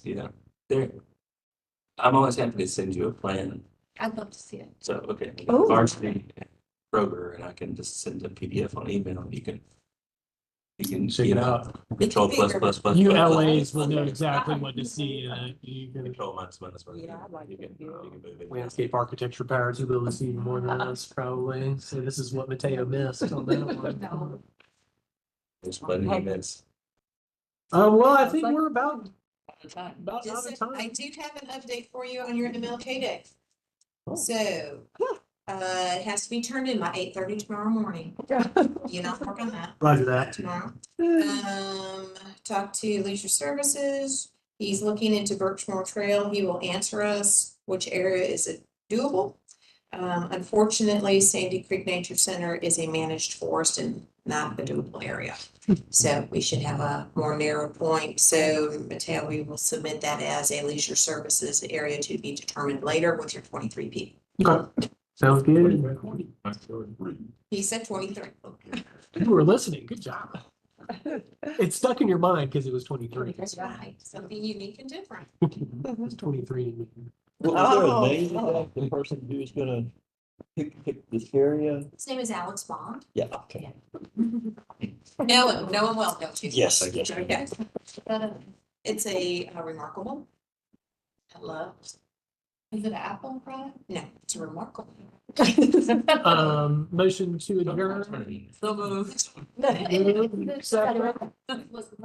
there. I'm always happy to send you a plan. I'd love to see it. So, okay, Oh. varsity Kroger, and I can just send a PDF on email. You can Check it out. Control plus. You LAs will know exactly what to see in it. You can Control minus. Yeah, I'd like You can to move it. landscape architecture powers, you'll be able to see more than us probably. So this is what Mateo missed on that one. No. There's plenty of minutes. Well, I think we're about out Just of time. I do have an update for you on your MLK Day. Oh. So, it has to be turned in by 8:30 tomorrow morning. You not work on that Roger that. tomorrow. Talk to Leisure Services. He's looking into Birchmore Trail. He will answer us which area is it doable. Unfortunately, Sandy Creek Nature Center is a managed forest and not a doable area. So we should have a more narrow point. So Mateo, we will submit that as a Leisure Services area to be determined later with your 23 people. Okay. Sounds good. He said 23. You were listening. Good job. It stuck in your mind because it was 23. That's right. Something unique and different. It's 23. Well, is there a name of the person who's gonna pick this area? His name is Alex Bond. Yeah, okay. No one will know too. Yes, yes. Okay. It's a remarkable. I love. Is it an Apple product? No, it's a remarkable. Motion to adjourn. So moved. Second.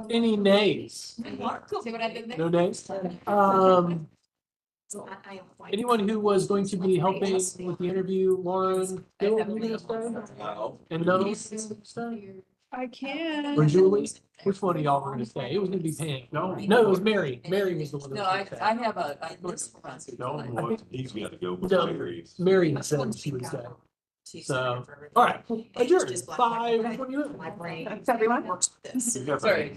Any nays? See what I did there? No nays? So I am quite- Anyone who was going to be helping with the interview, Lauren, Bill, you gonna stay? And no, stay? I can. Or Julie? Which one of y'all were gonna stay? It was gonna be Pam. No, it was Mary. Mary was the one that No, was I gonna stay. have a list for us. He's gotta go with No. Mary. Mary said she would stay. She's So, for everything. all right, And it's adjourn. just like 5:28. My brain. Thanks, everyone. Works with this. Sorry.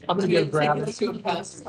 I'm gonna go grab it. Scoop house.